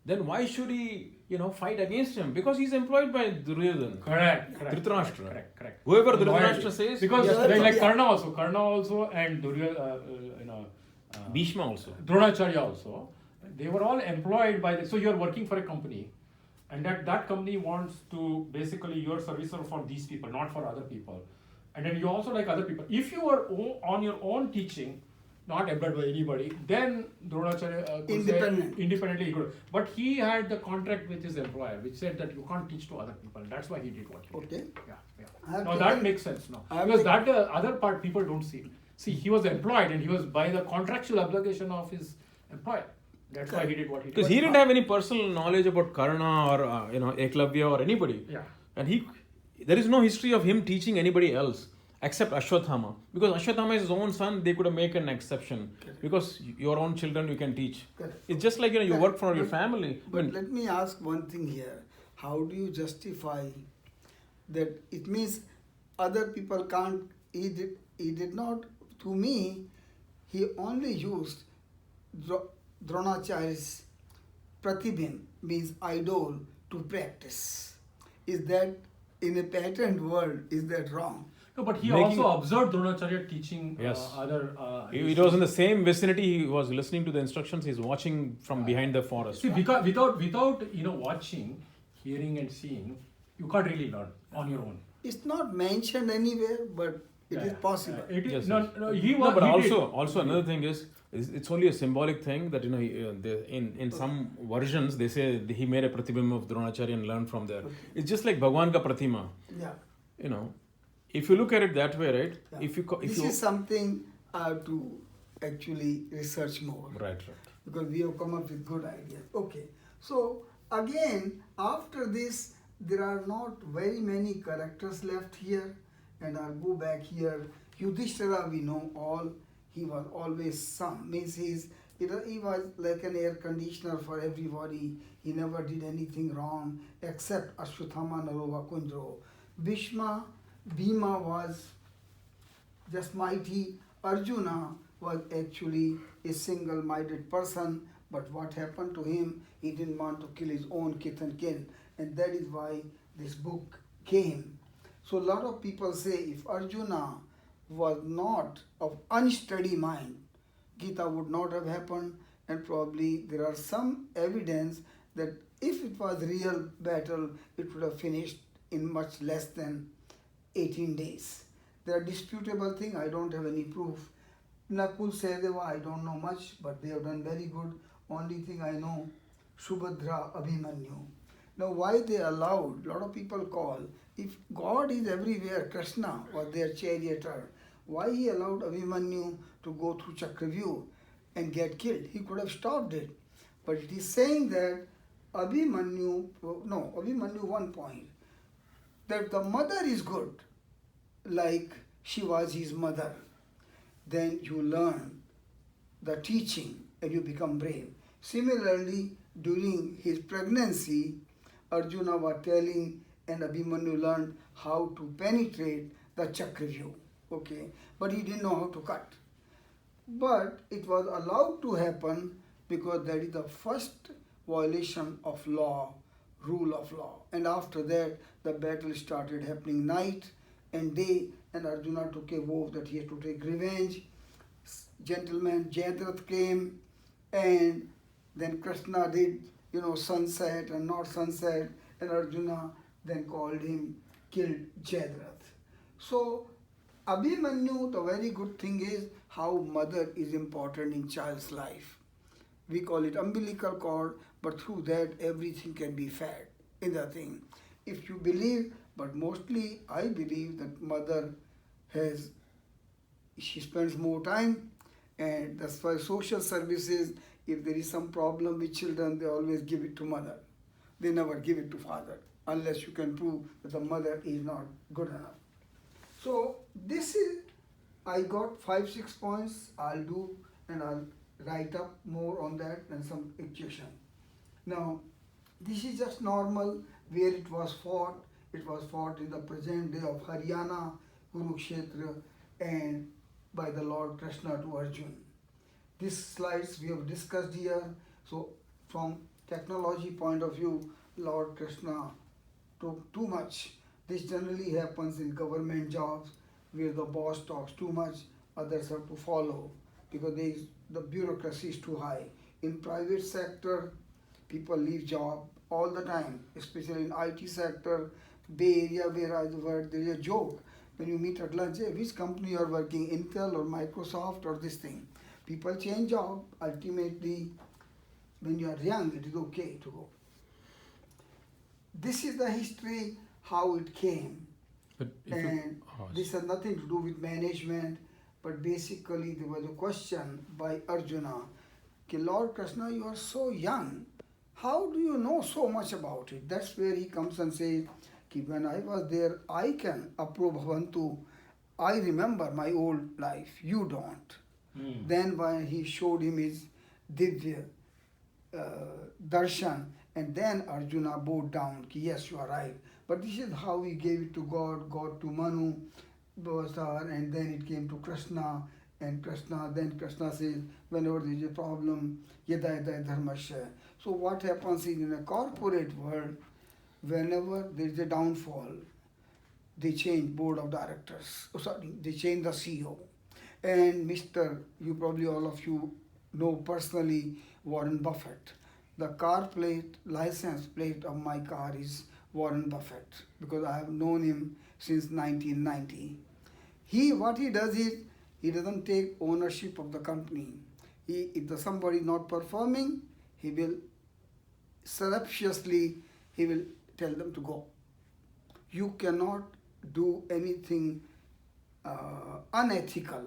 [SPEAKER 2] then why should he fight against him? Because he's employed by Duryodhana,
[SPEAKER 3] Correct.
[SPEAKER 2] Dhritarashtra.
[SPEAKER 3] Correct.
[SPEAKER 2] Whoever
[SPEAKER 3] Loyalty.
[SPEAKER 2] Dhritarashtra says,
[SPEAKER 3] Because
[SPEAKER 2] he has to
[SPEAKER 3] like
[SPEAKER 2] fight.
[SPEAKER 3] Karna also, and
[SPEAKER 2] Bhishma also.
[SPEAKER 3] Dronacharya also, they were all employed by so you're working for a company, and that company wants to basically you're a servicer for these people, not for other people, and then you also like other people. If you are on your own teaching, not employed by anybody, then Dronacharya could say independently he could. But he had the contract with his employer, which said that you can't teach to other people. That's why he did what he did.
[SPEAKER 1] Okay.
[SPEAKER 3] Yeah.
[SPEAKER 1] I have
[SPEAKER 3] Now
[SPEAKER 1] taken-
[SPEAKER 3] that makes sense now.
[SPEAKER 1] I have
[SPEAKER 3] Because
[SPEAKER 1] taken-
[SPEAKER 3] that the other part people don't see. See, he was employed and he was by the contractual obligation of his employer. That's why he did what he did.
[SPEAKER 2] Because he didn't have any personal knowledge about Karna or Eklavya or anybody.
[SPEAKER 3] Yeah.
[SPEAKER 2] And there is no history of him teaching anybody else except Ashwathama. Because Ashwathama is his own son, they could make an exception. Because your own children you can teach.
[SPEAKER 1] Correct.
[SPEAKER 2] It's just like you work for your
[SPEAKER 1] But-
[SPEAKER 2] family. I
[SPEAKER 1] But
[SPEAKER 2] mean,
[SPEAKER 1] let me ask one thing here. How do you justify that it means other people can't, he did not, to me, he only used Dronacharya's pratibhin, means idol, to practice. Is that, in a patterned world, is that wrong?
[SPEAKER 3] No, but he
[SPEAKER 2] Making-
[SPEAKER 3] also observed Dronacharya teaching
[SPEAKER 2] Yes.
[SPEAKER 3] other.
[SPEAKER 2] it was in the same vicinity, he was listening to the instructions, he's watching from behind the forest.
[SPEAKER 3] See, because without watching, hearing and seeing, you can't really learn on your own.
[SPEAKER 1] It's not mentioned anywhere, but it is possible.
[SPEAKER 3] It is
[SPEAKER 2] Yes,
[SPEAKER 3] no,
[SPEAKER 2] yes.
[SPEAKER 3] no. He
[SPEAKER 2] No,
[SPEAKER 3] was.
[SPEAKER 2] but
[SPEAKER 3] he did.
[SPEAKER 2] also another thing is it's only a symbolic thing that in some versions they say he made a pratibhim of Dronacharya and learned from there. It's just like Bhagwan ka pratima.
[SPEAKER 1] Yeah.
[SPEAKER 2] If you look at it that way, right?
[SPEAKER 1] Yeah.
[SPEAKER 2] If
[SPEAKER 1] This
[SPEAKER 2] you
[SPEAKER 1] is something I have to actually research more.
[SPEAKER 2] right.
[SPEAKER 1] Because we have come up with good ideas. Okay. So again, after this, there are not very many characters left here. And I'll go back here. Yudhishthira, we know all. He was always means he was like an air conditioner for everybody. He never did anything wrong except Ashwathama Narova Kundro. Bhima was just mighty. Arjuna was actually a single-minded person, but what happened to him, he didn't want to kill his own kith and kin, and that is why this book came. So a lot of people say if Arjuna was not of unsteady mind, Gita would not have happened, and probably there are some evidence that if it was real battle, it would have finished in much less than 18 days. There are disputable things, I don't have any proof. Nakul Sahadeva, I don't know much, but they have done very good. Only thing I know, Subhadra, Abhimanyu. Now why they allowed, a lot of people call, if God is everywhere, Krishna was their charioteer, why he allowed Abhimanyu to go through Chakravyuh and get killed? He could have stopped it. But it is saying that Abhimanyu one point, that the mother is good, like she was his mother. Then you learn the teaching and you become brave. Similarly, during his pregnancy, Arjuna was telling and Abhimanyu learned how to penetrate the Chakravyuh. Okay, but he didn't know how to cut. But it was allowed to happen because that is the first violation of law, rule of law. And after that, the battle started happening night and day, and Arjuna took a vow that he had to take revenge. Gentleman Jayadratha came, and then Krishna did, sunset and not sunset, and Arjuna then called him, killed Jayadratha. So, Abhimanyu, the very good thing is how mother is important in child's life. We call it umbilical cord, but through that everything can be fed in the thing. If you believe, but mostly I believe that mother has she spends more time, and that's why social services, if there is some problem with children, they always give it to mother. They never give it to father unless you can prove that the mother is not good enough. So this is, I got 5-6 points. I'll do and I'll write up more on that and some equation. Now, this is just normal where it was fought. It was fought in the present day of Haryana, Kurukshetra, and by the Lord Krishna to Arjun. These slides we have discussed here. So from technology point of view, Lord Krishna took too much. This generally happens in government jobs where the boss talks too much, others have to follow because the bureaucracy is too high. In private sector, people leave job all the time, especially in IT sector, Bay Area where I work, there is a joke. When you meet at lunch, hey, which company you are working, Intel or Microsoft or this thing. People change job, ultimately when you are young, it is okay to go. This is the history, how it came.
[SPEAKER 2] But if
[SPEAKER 1] And this has nothing to do with management, but basically there was a question by Arjuna, कि Lord Krishna, you are so young, how do you know so much about it? That's where he comes and says, कि when I was there, I can approve Bhavantu. I remember my old life, you don't. Then when he showed him his Divya darshan, and then Arjuna bowed down, कि yes, you are right. But this is how he gave it to God, God to Manu, Bhavasar, and then it came to Krishna, and Krishna, then Krishna says, whenever there is a problem, yada yada dharmasya. So what happens is in a corporate world, whenever there is a downfall, they change board of directors. Oh, sorry, they change the CEO. And you probably all of you know personally Warren Buffett. The car plate, license plate of my car is Warren Buffett because I have known him since 1990. What he does is, he doesn't take ownership of the company. If the somebody is not performing, he will surreptitiously, he will tell them to go. You cannot do anything unethical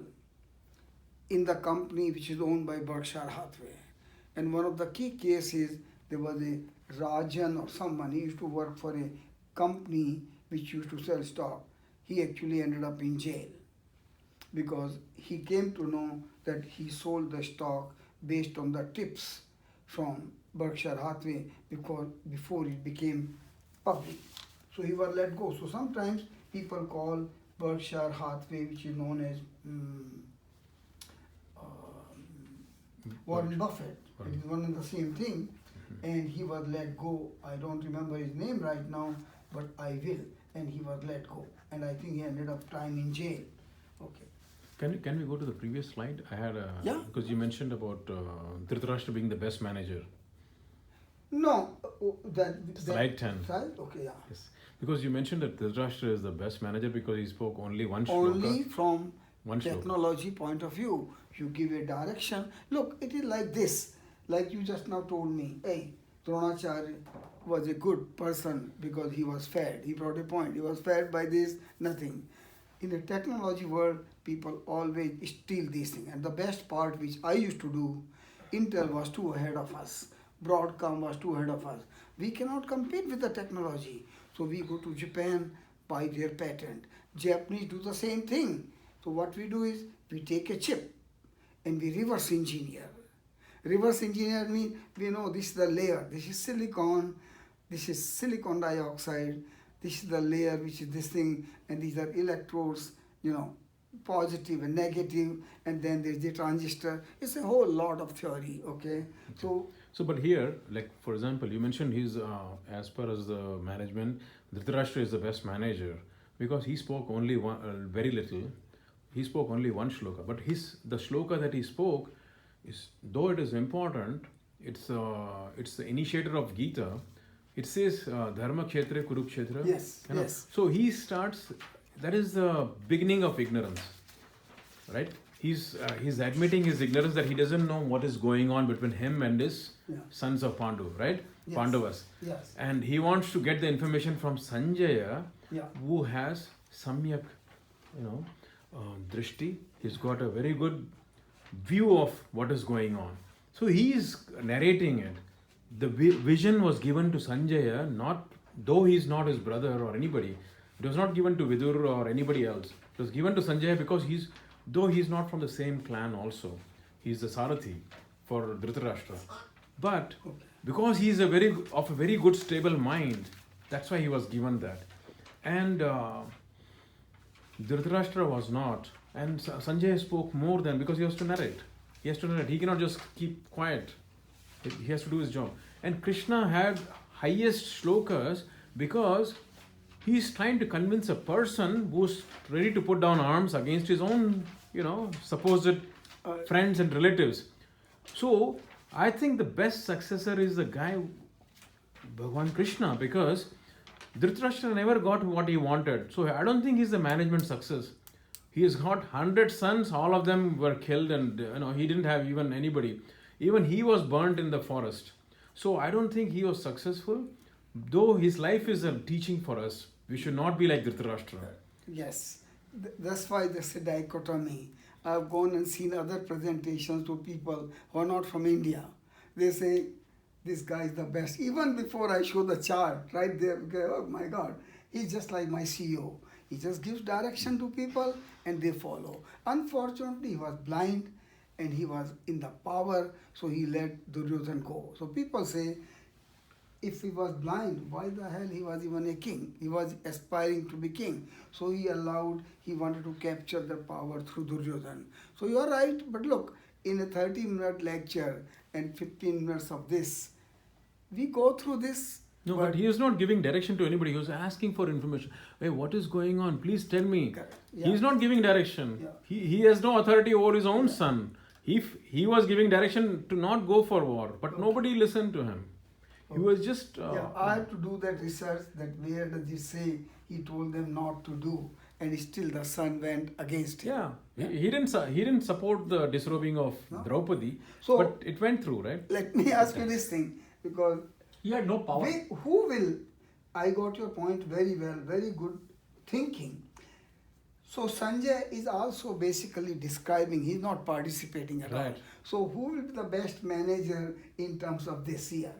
[SPEAKER 1] in the company which is owned by Berkshire Hathaway. And one of the key cases, there was a Rajan or someone, he used to work for a company which used to sell stock. He actually ended up in jail because he came to know that he sold the stock based on the tips from Berkshire Hathaway before it became public. So he was let go. So sometimes people call Berkshire Hathaway, which is known as Warren Buffett. It is one and the same thing. And he was let go. I don't remember his name right now, but I will. And he was let go. And I think he ended up time in jail. Okay.
[SPEAKER 2] Can we go to the previous slide? I had
[SPEAKER 1] Yeah.
[SPEAKER 2] because you mentioned about Dhritarashtra being the best manager.
[SPEAKER 1] No,
[SPEAKER 2] Slide 10.
[SPEAKER 1] Slide? Okay, yeah.
[SPEAKER 2] Yes, because you mentioned that Dhritarashtra is the best manager because he spoke only one
[SPEAKER 1] Only
[SPEAKER 2] shloka.
[SPEAKER 1] from
[SPEAKER 2] One shloka.
[SPEAKER 1] technology point of view. You give a direction. Look, it is like this. Like you just now told me, hey, Dronacharya was a good person because he was fed. He brought a point. He was fed by this, nothing. In the technology world, people always steal these things. And the best part which I used to do, Intel was too ahead of us. Broadcom was too ahead of us. We cannot compete with the technology. So we go to Japan, buy their patent. Japanese do the same thing. So what we do is, we take a chip and we reverse engineer. Reverse engineer means we know this is the layer. This is silicon dioxide. This is the layer which is this thing, and these are electrodes, positive and negative, and then there's the transistor. It's a whole lot of theory, okay? So
[SPEAKER 2] but here, like for example, you mentioned he's as per as the management, Dhritarashtra is the best manager because he spoke only very little. He spoke only one shloka, but the shloka that he spoke is, though it is important, it's the initiator of Gita. It says Dharma Kshetra Kurukshetra.
[SPEAKER 1] Yes, yes.
[SPEAKER 2] So he starts. That is the beginning of ignorance, right? He's admitting his ignorance that he doesn't know what is going on between him and his sons of Pandu, right?
[SPEAKER 1] Yes.
[SPEAKER 2] Pandavas.
[SPEAKER 1] Yes.
[SPEAKER 2] And he wants to get the information from Sanjaya, who has samyak, drishti. He's got a very good view of what is going on. So he is narrating it. The vision was given to Sanjaya, not though he is not his brother or anybody. It was not given to Vidur or anybody else. It was given to Sanjaya because though he's not from the same clan also. He's the Sarathi for Dhritarashtra. But because he's of a very good stable mind, that's why he was given that. And Dhritarashtra was not. And Sanjay spoke more than, because he has to narrate. He cannot just keep quiet. He has to do his job. And Krishna had highest shlokas because he's trying to convince a person who's ready to put down arms against his own, supposed friends and relatives. So I think the best successor is the guy, Bhagwan Krishna, because Dhritarashtra never got what he wanted. So I don't think he's the management success. He has got 100 sons, all of them were killed, and he didn't have even anybody. Even he was burnt in the forest. So I don't think he was successful, though his life is a teaching for us. We should not be like Dhritarashtra.
[SPEAKER 1] Yes, that's why there's a dichotomy. I've gone and seen other presentations to people who are not from India. They say, this guy is the best. Even before I show the chart, right there, oh my God, he's just like my CEO. He just gives direction to people and they follow. Unfortunately, he was blind and he was in the power, so he let Duryodhana go. So people say, if he was blind, why the hell he was even a king? He was aspiring to be king. So he wanted to capture the power through Duryodhana. So you are right, but look, in a 30-minute lecture and 15 minutes of this, we go through this.
[SPEAKER 2] No, but he is not giving direction to anybody. He was asking for information. Hey, what is going on? Please tell me.
[SPEAKER 1] Yeah.
[SPEAKER 2] He is not giving direction.
[SPEAKER 1] Yeah.
[SPEAKER 2] He has no authority over his own son. He was giving direction to not go for war, but nobody listened to him. He was just...
[SPEAKER 1] I have to do that research, that where does he say he told them not to do, and still the son went against him.
[SPEAKER 2] Yeah. He didn't support the disrobing of Draupadi,
[SPEAKER 1] So-
[SPEAKER 2] but it went through, right?
[SPEAKER 1] Let me ask you this thing, because
[SPEAKER 3] He had no power.
[SPEAKER 1] I got your point very well, very good thinking. So Sanjay is also basically describing, he's not participating at all.
[SPEAKER 2] Right.
[SPEAKER 1] So who will be the best manager in terms of this year?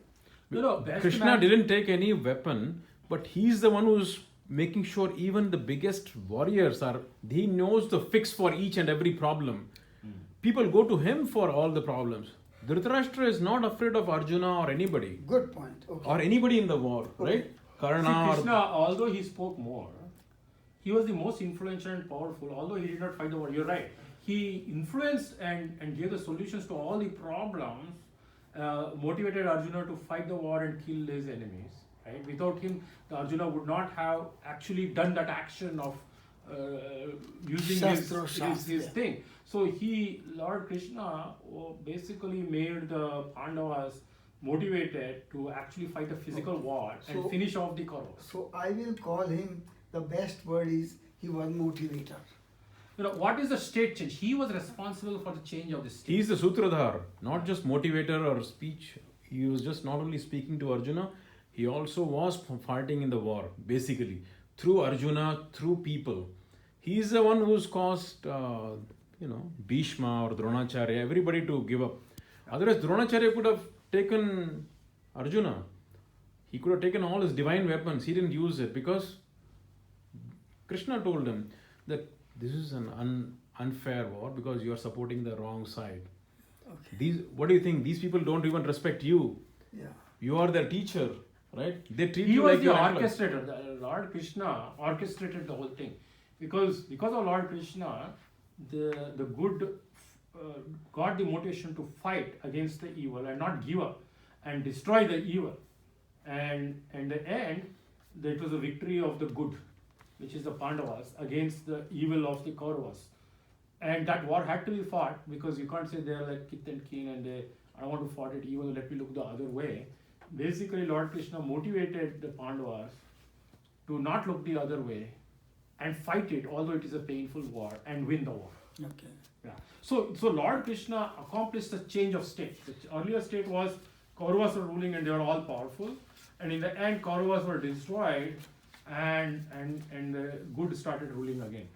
[SPEAKER 3] Best
[SPEAKER 2] Krishna
[SPEAKER 3] man-
[SPEAKER 2] didn't take any weapon, but he's the one who's making sure even the biggest warriors he knows the fix for each and every problem. People go to him for all the problems. Dhritarashtra is not afraid of Arjuna or anybody,
[SPEAKER 1] Good point. Okay.
[SPEAKER 2] or anybody in the war, right? Karna
[SPEAKER 3] See, Krishna,
[SPEAKER 2] or...
[SPEAKER 3] although he spoke more, he was the most influential and powerful, although he did not fight the war. You're right. He influenced and gave the solutions to all the problems, motivated Arjuna to fight the war and kill his enemies. Right? Without him, the Arjuna would not have actually done that action of using his thing. So Lord Krishna basically made the Pandavas motivated to actually fight a physical war and
[SPEAKER 1] So-
[SPEAKER 3] finish off the Kauravas.
[SPEAKER 1] So I will call him, the best word is, he was motivator.
[SPEAKER 3] What is the state change? He was responsible for the change of the state.
[SPEAKER 2] He's the Sutradhar, not just motivator or speech. He was just not only speaking to Arjuna, he also was fighting in the war, basically. Through Arjuna, through people. He's the one who's caused, Bhishma or Dronacharya, everybody to give up. Otherwise, Dronacharya could have taken Arjuna. He could have taken all his divine weapons. He didn't use it because Krishna told him that this is an unfair war because you are supporting the wrong side.
[SPEAKER 1] Okay.
[SPEAKER 2] What do you think? These people don't even respect you.
[SPEAKER 1] Yeah.
[SPEAKER 2] You are their teacher, right? They treat
[SPEAKER 3] He
[SPEAKER 2] you
[SPEAKER 3] was
[SPEAKER 2] like
[SPEAKER 3] the
[SPEAKER 2] your employee.
[SPEAKER 3] orchestrator. The Lord Krishna orchestrated the whole thing. Because of Lord Krishna, the good got the motivation to fight against the evil and not give up and destroy the evil. And in the end, it was a victory of the good, which is the Pandavas, against the evil of the Kauravas. And that war had to be fought because you can't say they're like kith and kin and I don't want to fight it evil, let me look the other way. Basically, Lord Krishna motivated the Pandavas to not look the other way and fight it, although it is a painful war, and win the war.
[SPEAKER 1] Okay.
[SPEAKER 3] Yeah. So Lord Krishna accomplished the change of state. The earlier state was Kauravas were ruling and they were all powerful, and in the end Kauravas were destroyed and the good started ruling again.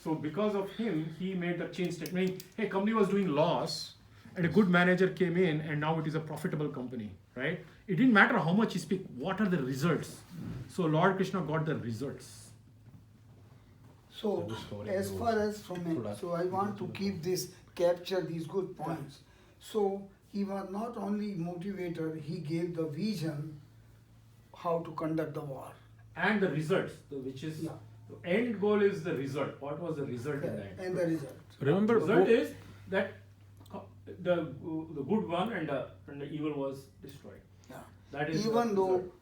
[SPEAKER 3] So because of him, he made the change statement. Meaning, hey, company was doing loss, and a good manager came in, and now it is a profitable company, right? It didn't matter how much he speak. What are the results? So Lord Krishna got the results.
[SPEAKER 1] So as far as from it, so I want to keep this, capture these good points. So he was not only motivator, he gave the vision how to conduct the war.
[SPEAKER 3] And the results, which is
[SPEAKER 1] Yeah.
[SPEAKER 3] the end goal is the result. What was the result in the end?
[SPEAKER 1] And the result.
[SPEAKER 2] Remember,
[SPEAKER 3] result is that the good one and the evil was destroyed.
[SPEAKER 1] Yeah.
[SPEAKER 3] That is
[SPEAKER 1] Even
[SPEAKER 3] the
[SPEAKER 1] though
[SPEAKER 3] result.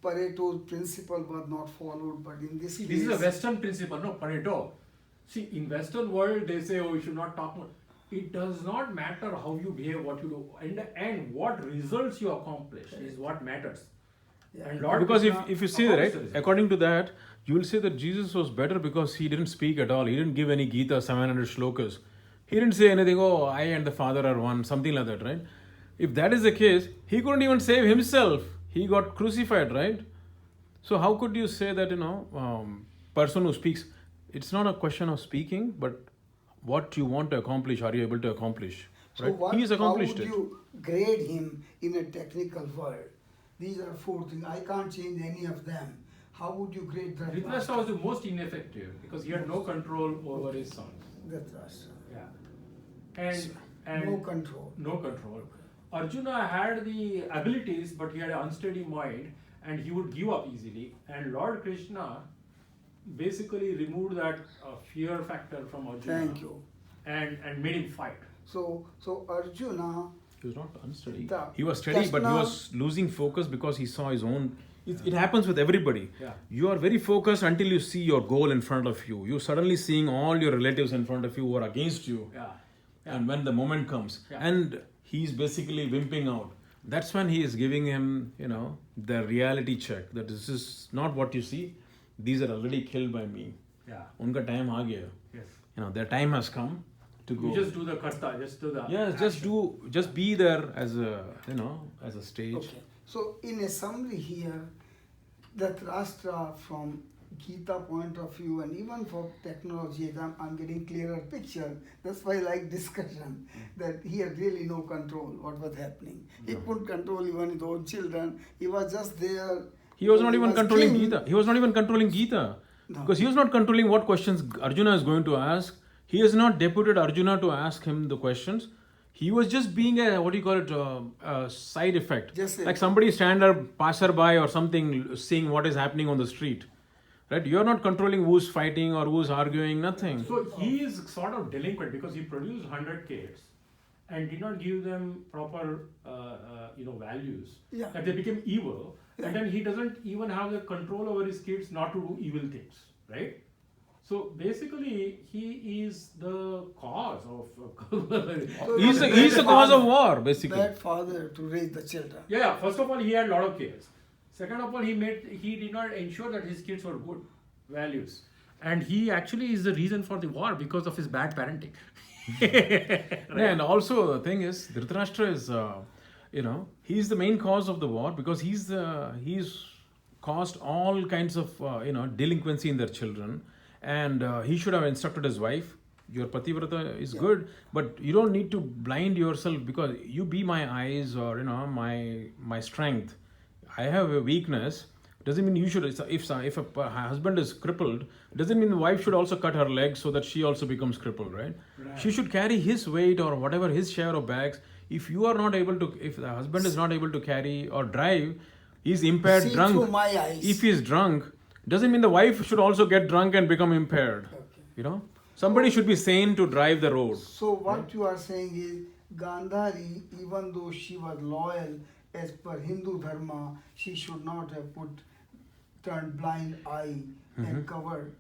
[SPEAKER 1] Pareto's principle was not followed, but in this
[SPEAKER 3] See,
[SPEAKER 1] case,
[SPEAKER 3] this is a Western principle, no Pareto. See, in Western world, they say, oh, you should not talk more. It does not matter how you behave, what you do, and what results you accomplish is what matters.
[SPEAKER 1] Yeah.
[SPEAKER 3] And Lord
[SPEAKER 2] because
[SPEAKER 3] Krishna
[SPEAKER 2] if you see
[SPEAKER 3] accomplished
[SPEAKER 2] right,
[SPEAKER 3] the result.
[SPEAKER 2] according to that, you will say that Jesus was better because he didn't speak at all. He didn't give any Gita 700 shlokas. He didn't say anything. Oh, I and the Father are one, something like that, right? If that is the case, he couldn't even save himself. He got crucified, right? So how could you say that person who speaks? It's not a question of speaking, but what you want to accomplish, are you able to accomplish?
[SPEAKER 1] So
[SPEAKER 2] Right?
[SPEAKER 1] what,
[SPEAKER 2] He has accomplished
[SPEAKER 1] how would
[SPEAKER 2] it.
[SPEAKER 1] you grade him in a technical word? These are 4 things. I can't change any of them. How would you grade that?
[SPEAKER 3] Dhritarashtra was the most ineffective because he had no control over his sons.
[SPEAKER 1] That's right.
[SPEAKER 3] Yeah. And
[SPEAKER 1] No control.
[SPEAKER 3] No control. Arjuna had the abilities, but he had an unsteady mind and he would give up easily. And Lord Krishna basically removed that fear factor from Arjuna.
[SPEAKER 1] Thank you.
[SPEAKER 3] And made him fight.
[SPEAKER 1] So Arjuna,
[SPEAKER 2] He was not unsteady.
[SPEAKER 1] The-
[SPEAKER 2] He was steady, but he
[SPEAKER 1] Krishna-
[SPEAKER 2] was losing focus because he saw his own. It happens with everybody.
[SPEAKER 3] Yeah.
[SPEAKER 2] You are very focused until you see your goal in front of you. You're suddenly seeing all your relatives in front of you who are against you.
[SPEAKER 3] Yeah.
[SPEAKER 2] And when the moment comes,
[SPEAKER 3] Yeah.
[SPEAKER 2] and he's basically wimping out, that's when he is giving him, the reality check that this is not what you see. These are already killed by me.
[SPEAKER 3] Yeah.
[SPEAKER 2] Unka time aa gaya.
[SPEAKER 3] Yes.
[SPEAKER 2] Their time has come to go.
[SPEAKER 3] You just do the karta, just do the
[SPEAKER 2] Yes,
[SPEAKER 3] action.
[SPEAKER 2] just be there as a stage.
[SPEAKER 1] okay. So in a summary here, that Rashtra from Gita point of view and even for technology, I'm getting clearer picture. That's why I like discussion, that he had really no control what was happening. He couldn't control even his own children. He was just there.
[SPEAKER 2] He was not even controlling
[SPEAKER 1] king.
[SPEAKER 2] Gita. He was not even controlling Gita.
[SPEAKER 1] No.
[SPEAKER 2] Because he was not controlling what questions Arjuna is going to ask. He has not deputed Arjuna to ask him the questions. He was just being a side effect.
[SPEAKER 1] Just a-
[SPEAKER 2] like somebody passerby or something, seeing what is happening on the street. Right? You're not controlling who's fighting or who's arguing, nothing.
[SPEAKER 3] So he is sort of delinquent because he produced 100 kids and did not give them proper, values.
[SPEAKER 1] Yeah.
[SPEAKER 3] That they became evil,
[SPEAKER 1] Yeah.
[SPEAKER 3] and then he doesn't even have the control over his kids not to do evil things, right? So basically, he is the cause of.
[SPEAKER 2] He's the cause of war, basically.
[SPEAKER 1] Bad father to raise the children.
[SPEAKER 3] Yeah. First of all, he had a lot of kids. Second of all, he did not ensure that his kids were good values, and he actually is the reason for the war because of his bad parenting.
[SPEAKER 2] Yeah, and also the thing is, Dhritarashtra is, he's the main cause of the war because he's caused all kinds of, delinquency in their children, and he should have instructed his wife. Your pativrata is good, but you don't need to blind yourself because you be my eyes or my strength. I have a weakness. Doesn't mean you should. If a husband is crippled, doesn't mean the wife should also cut her legs so that she also becomes crippled, right? She should carry his weight or whatever his share of bags. If you are not able to, if the husband is not able to carry or drive, he's impaired,
[SPEAKER 1] See
[SPEAKER 2] drunk.
[SPEAKER 1] through my eyes.
[SPEAKER 2] If he's drunk, doesn't mean the wife should also get drunk and become impaired.
[SPEAKER 1] Okay.
[SPEAKER 2] Somebody should be sane to drive the road.
[SPEAKER 1] So what you are saying is Gandhari, even though she was loyal as per Hindu Dharma, she should not have turned blind eye and covered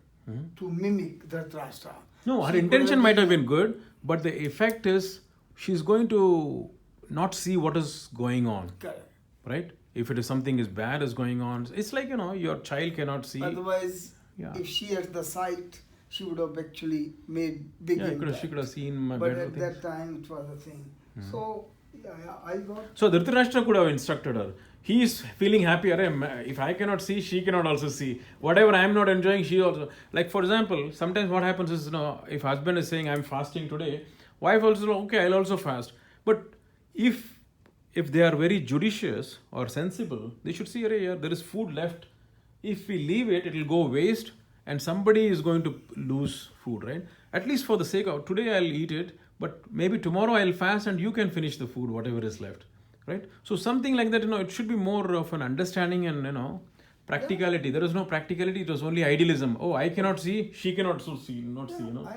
[SPEAKER 1] to mimic Dhritarashtra.
[SPEAKER 2] No, her
[SPEAKER 1] She could
[SPEAKER 2] intention
[SPEAKER 1] have
[SPEAKER 2] might have
[SPEAKER 1] been-
[SPEAKER 2] been good, but the effect is she's going to not see what is going on,
[SPEAKER 1] Correct.
[SPEAKER 2] right? If it is something is bad is going on, it's like your child cannot see.
[SPEAKER 1] Otherwise,
[SPEAKER 2] Yeah.
[SPEAKER 1] if she had the sight, she would have actually made big
[SPEAKER 2] Yeah,
[SPEAKER 1] impact.
[SPEAKER 2] she could have seen my
[SPEAKER 1] But
[SPEAKER 2] better
[SPEAKER 1] at
[SPEAKER 2] things.
[SPEAKER 1] that time, it was a thing. So, I got.
[SPEAKER 2] So Dhritarashtra could have instructed her. he is feeling happy. If I cannot see, she cannot also see. Whatever I am not enjoying, she also. Like for example, sometimes what happens is, if husband is saying I'm fasting today, wife also okay, I'll also fast. But if they are very judicious or sensible, they should see, here there is food left. If we leave it, it will go waste, and somebody is going to lose food, right? At least for the sake of today, I'll eat it, but maybe tomorrow I'll fast, and you can finish the food, whatever is left. Right, so something like that, it should be more of an understanding and practicality. There is no practicality; it was only idealism. Oh, I cannot see, she cannot see, not see.
[SPEAKER 1] I know.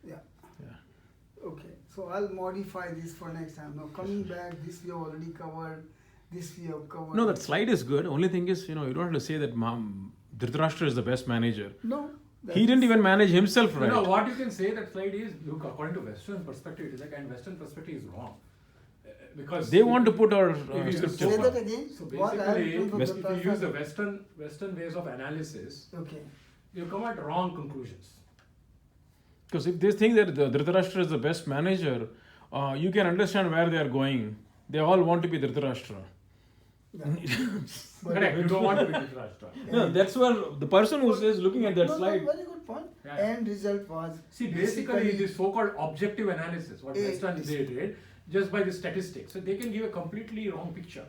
[SPEAKER 1] Yeah.
[SPEAKER 2] Yeah.
[SPEAKER 1] Okay. So I'll modify this for next time. Now coming back, this we have already covered. This we have covered.
[SPEAKER 2] No, that slide is good. Only thing is, you don't have to say that Dhritarashtra is the best manager.
[SPEAKER 1] No.
[SPEAKER 2] He didn't even manage himself right.
[SPEAKER 3] What you can say that slide is, look, according to Western perspective, it is like, and Western perspective is wrong. Because
[SPEAKER 2] They want to put our
[SPEAKER 3] if you
[SPEAKER 2] scripture.
[SPEAKER 1] Say that again.
[SPEAKER 3] So
[SPEAKER 1] What I have
[SPEAKER 3] basically,
[SPEAKER 1] done for
[SPEAKER 3] if you
[SPEAKER 1] Dhritarashtra-
[SPEAKER 3] use the Western ways of analysis,
[SPEAKER 1] Okay.
[SPEAKER 3] you come at wrong conclusions.
[SPEAKER 2] Because if they think that the Dhritarashtra is the best manager, you can understand where they are going. They all want to be Dhritarashtra.
[SPEAKER 1] Yeah.
[SPEAKER 3] Correct. You don't want to be Dhritarashtra.
[SPEAKER 2] No, that's where the person who is looking at that
[SPEAKER 1] No,
[SPEAKER 2] slide.
[SPEAKER 1] very good point.
[SPEAKER 3] Yeah.
[SPEAKER 1] End result was
[SPEAKER 3] See, basically, this so-called objective analysis, what Western they did, just by the statistics, so they can give a completely wrong picture.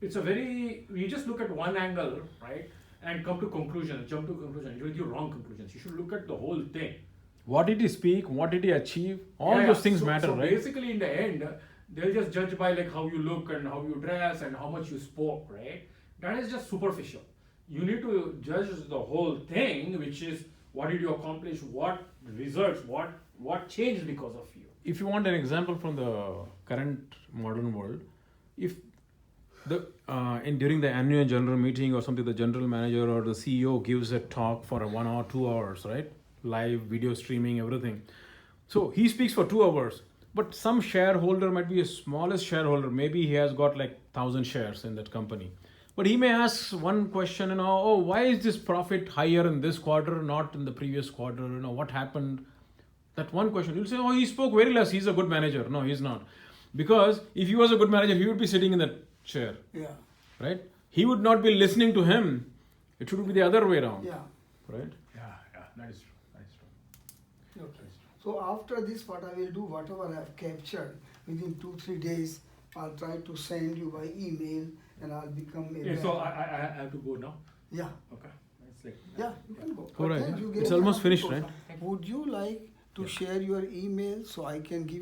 [SPEAKER 3] It's a very, you just look at one angle, right, and come to conclusions, jump to conclusions. You will give wrong conclusions. You should look at the whole thing.
[SPEAKER 2] What did he speak? What did he achieve? All
[SPEAKER 3] Yeah,
[SPEAKER 2] those
[SPEAKER 3] yeah.
[SPEAKER 2] things
[SPEAKER 3] So-
[SPEAKER 2] matter,
[SPEAKER 3] so
[SPEAKER 2] right?
[SPEAKER 3] basically, in the end, they'll just judge by like how you look and how you dress and how much you spoke, right? That is just superficial. You need to judge the whole thing, which is what did you accomplish, what results, what changed because of you.
[SPEAKER 2] If you want an example from the current modern world, if during the annual general meeting or something, the general manager or the CEO gives a talk for 1 hour, 2 hours, right? Live video streaming, everything. So he speaks for 2 hours, but some shareholder might be a smallest shareholder. Maybe he has got like 1,000 shares in that company. But he may ask one question, why is this profit higher in this quarter, not in the previous quarter? What happened? That one question. You'll say, he spoke very less. He's a good manager. No, he's not. Because if he was a good manager, he would be sitting in that chair.
[SPEAKER 1] Yeah.
[SPEAKER 2] Right? He would not be listening to him. It should be the other way around.
[SPEAKER 1] Yeah.
[SPEAKER 2] Right?
[SPEAKER 3] Yeah, that is true. That is true.
[SPEAKER 1] Okay. So after this, what I will do, whatever I have captured within 2-3 days, I'll try to send you by email, and I'll become a.
[SPEAKER 3] Okay, so I have to go now.
[SPEAKER 1] Yeah.
[SPEAKER 3] Okay. It's like
[SPEAKER 1] Yeah, you can go.
[SPEAKER 2] All right.
[SPEAKER 1] But then you
[SPEAKER 2] It's
[SPEAKER 1] get
[SPEAKER 2] almost
[SPEAKER 1] enough
[SPEAKER 2] finished,
[SPEAKER 1] people.
[SPEAKER 2] right?
[SPEAKER 1] Would you like to share your email so I can give